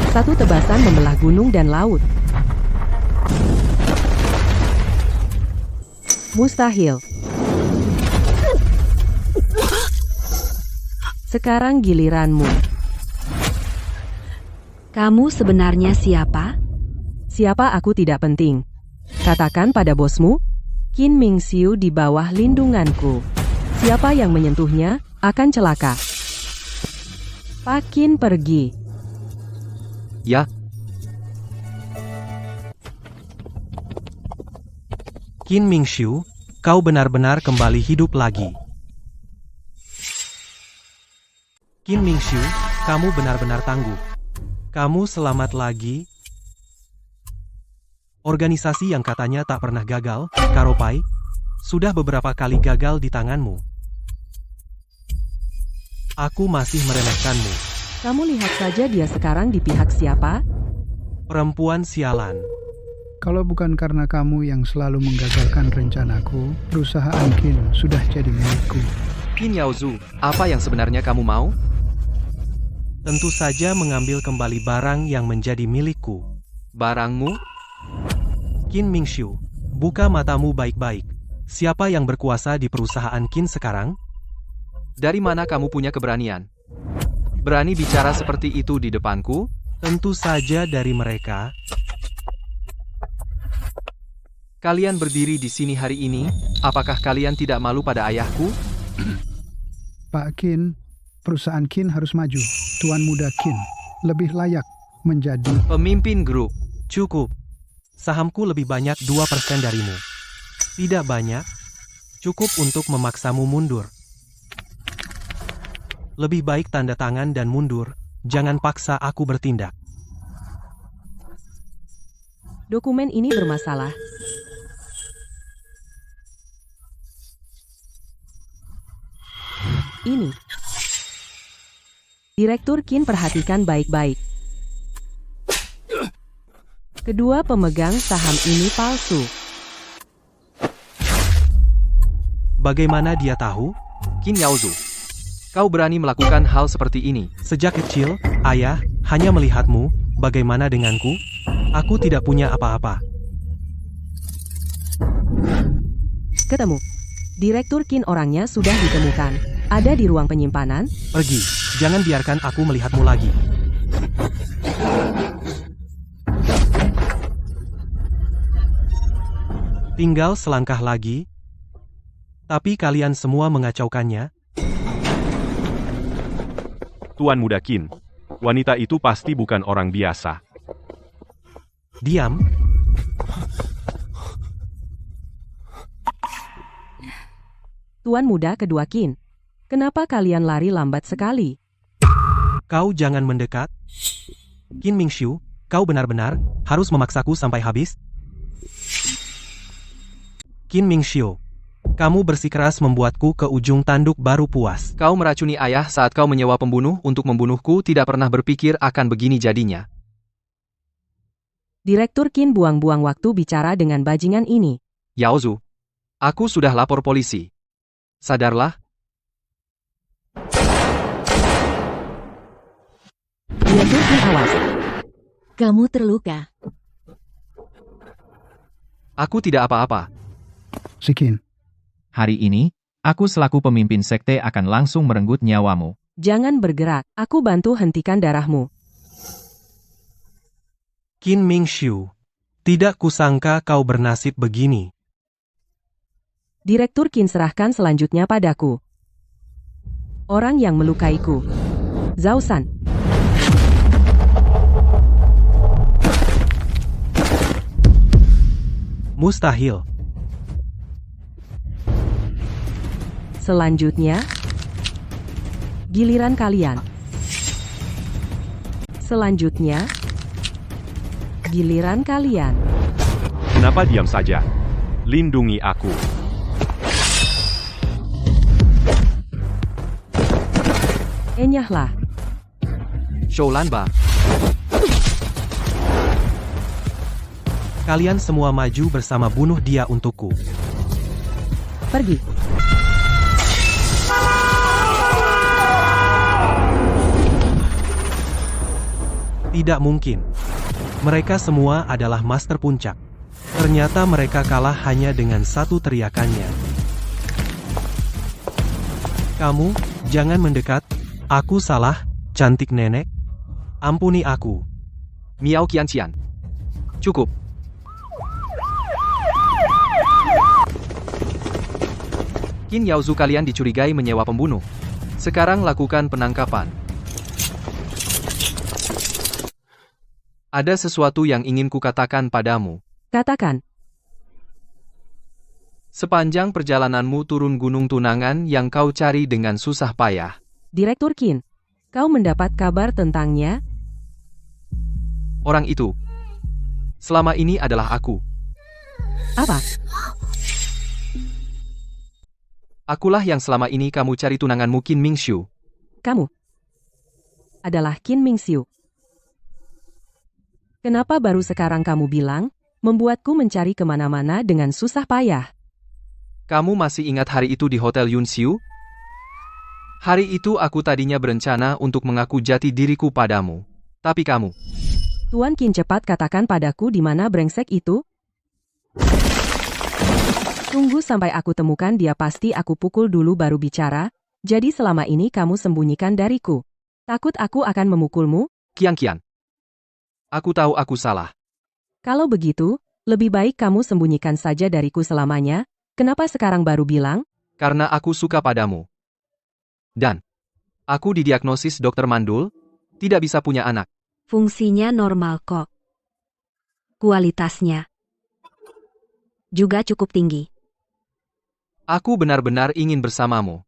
Satu tebasan membelah gunung dan laut. Mustahil. Sekarang giliranmu. Kamu sebenarnya siapa? Siapa aku tidak penting. Katakan pada bosmu, Qin Mingxiu di bawah lindunganku. Siapa yang menyentuhnya, akan celaka. Pak Qin pergi. Ya, Qin Mingxiu, kau benar-benar kembali hidup lagi. Qin Mingxiu, kamu benar-benar tangguh. Kamu selamat lagi. Organisasi yang katanya tak pernah gagal, Karopai, sudah beberapa kali gagal di tanganmu. Aku masih meremehkanmu. Kamu lihat saja dia sekarang di pihak siapa? Perempuan sialan. Kalau bukan karena kamu yang selalu menggagalkan rencanaku, perusahaan Qin sudah jadi milikku. Qin Yaozu, apa yang sebenarnya kamu mau? Tentu saja mengambil kembali barang yang menjadi milikku. Barangmu? Qin Mingxiu, buka matamu baik-baik. Siapa yang berkuasa di perusahaan Qin sekarang? Dari mana kamu punya keberanian? Berani bicara seperti itu di depanku? Tentu saja dari mereka. Kalian berdiri di sini hari ini, apakah kalian tidak malu pada ayahku? Pak Qin, perusahaan Qin harus maju. Tuan muda Qin lebih layak menjadi pemimpin grup. Cukup. Sahamku lebih banyak 2% darimu. Tidak banyak. Cukup untuk memaksamu mundur. Lebih baik tanda tangan dan mundur. Jangan paksa aku bertindak. Dokumen ini bermasalah. Ini. Direktur Qin perhatikan baik-baik. Kedua pemegang saham ini palsu. Bagaimana dia tahu? Qin Yaozu, kau berani melakukan hal seperti ini? Sejak kecil, ayah hanya melihatmu. Bagaimana denganku? Aku tidak punya apa-apa. Ketemu. Direktur Qin orangnya sudah ditemukan. Ada di ruang penyimpanan. Pergi, jangan biarkan aku melihatmu lagi. Tinggal selangkah lagi. Tapi kalian semua mengacaukannya. Tuan muda Qin, wanita itu pasti bukan orang biasa. Diam. Tuan muda kedua Qin. Kenapa kalian lari lambat sekali? Kau jangan mendekat. Qin Mingxiu, kau benar-benar harus memaksaku sampai habis? Qin Mingxiu, kamu bersikeras membuatku ke ujung tanduk baru puas. Kau meracuni ayah saat kau menyewa pembunuh untuk membunuhku, tidak pernah berpikir akan begini jadinya. Direktur Qin buang-buang waktu bicara dengan bajingan ini. Yaozu, aku sudah lapor polisi. Sadarlah. Direktur Qin awas. Kamu terluka. Aku tidak apa-apa. si Qin. Hari ini, aku selaku pemimpin sekte akan langsung merenggut nyawamu. Jangan bergerak, aku bantu hentikan darahmu. Qin Mingxiu, tidak kusangka kau bernasib begini. Direktur Qin serahkan selanjutnya padaku. Orang yang melukaiku. Zhao San. Mustahil. Selanjutnya, giliran kalian. Selanjutnya, giliran kalian. Kenapa diam saja? Lindungi aku. Enyahlah. Shoulanba. Kalian semua maju bersama bunuh dia untukku. Pergi. Tidak mungkin. Mereka semua adalah master puncak. Ternyata mereka kalah hanya dengan satu teriakannya. Kamu, jangan mendekat. Aku salah, cantik nenek. Ampuni aku. Miao Qianqian. Cukup. Qin Yaozu, kalian dicurigai menyewa pembunuh. Sekarang lakukan penangkapan. Ada sesuatu yang ingin kukatakan padamu. Katakan. Sepanjang perjalananmu turun Gunung Tunangan yang kau cari dengan susah payah. Direktur Qin, kau mendapat kabar tentangnya? Orang itu. Selama ini adalah aku. Apa? Akulah yang selama ini kamu cari tunanganmu Qin Mingxiu. Kamu adalah Qin Mingxiu. Kenapa baru sekarang kamu bilang, membuatku mencari kemana-mana dengan susah payah? Kamu masih ingat hari itu di Hotel Yunxiu? Hari itu aku tadinya berencana untuk mengaku jati diriku padamu. Tapi kamu... Tuan Qin, cepat katakan padaku di mana brengsek itu? Tunggu sampai aku temukan dia, pasti aku pukul dulu baru bicara. Jadi selama ini kamu sembunyikan dariku. Takut aku akan memukulmu? Qian. Aku tahu aku salah. Kalau begitu, lebih baik kamu sembunyikan saja dariku selamanya. Kenapa sekarang baru bilang? Karena aku suka padamu. Dan aku didiagnosis dokter mandul, tidak bisa punya anak. Fungsinya normal kok. Kualitasnya juga cukup tinggi. Aku benar-benar ingin bersamamu.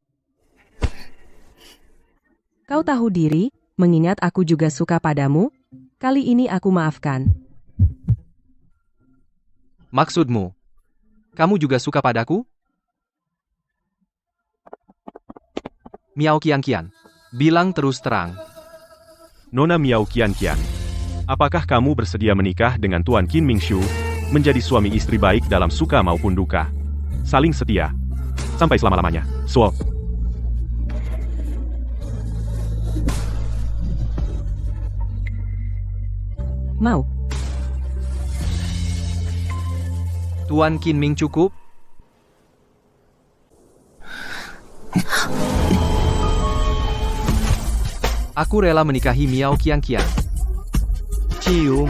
Kau tahu diri, mengingat aku juga suka padamu. Kali ini aku maafkan. Maksudmu, kamu juga suka padaku? Miao Qian, bilang terus terang. Nona Miao Qian, apakah kamu bersedia menikah dengan Tuan Qin Mingxiu, menjadi suami istri baik dalam suka maupun duka? Saling setia. Sampai selama-lamanya. So. Mau. Tuan Qin Ming cukup? Aku rela menikahi Miao Qian. Cium.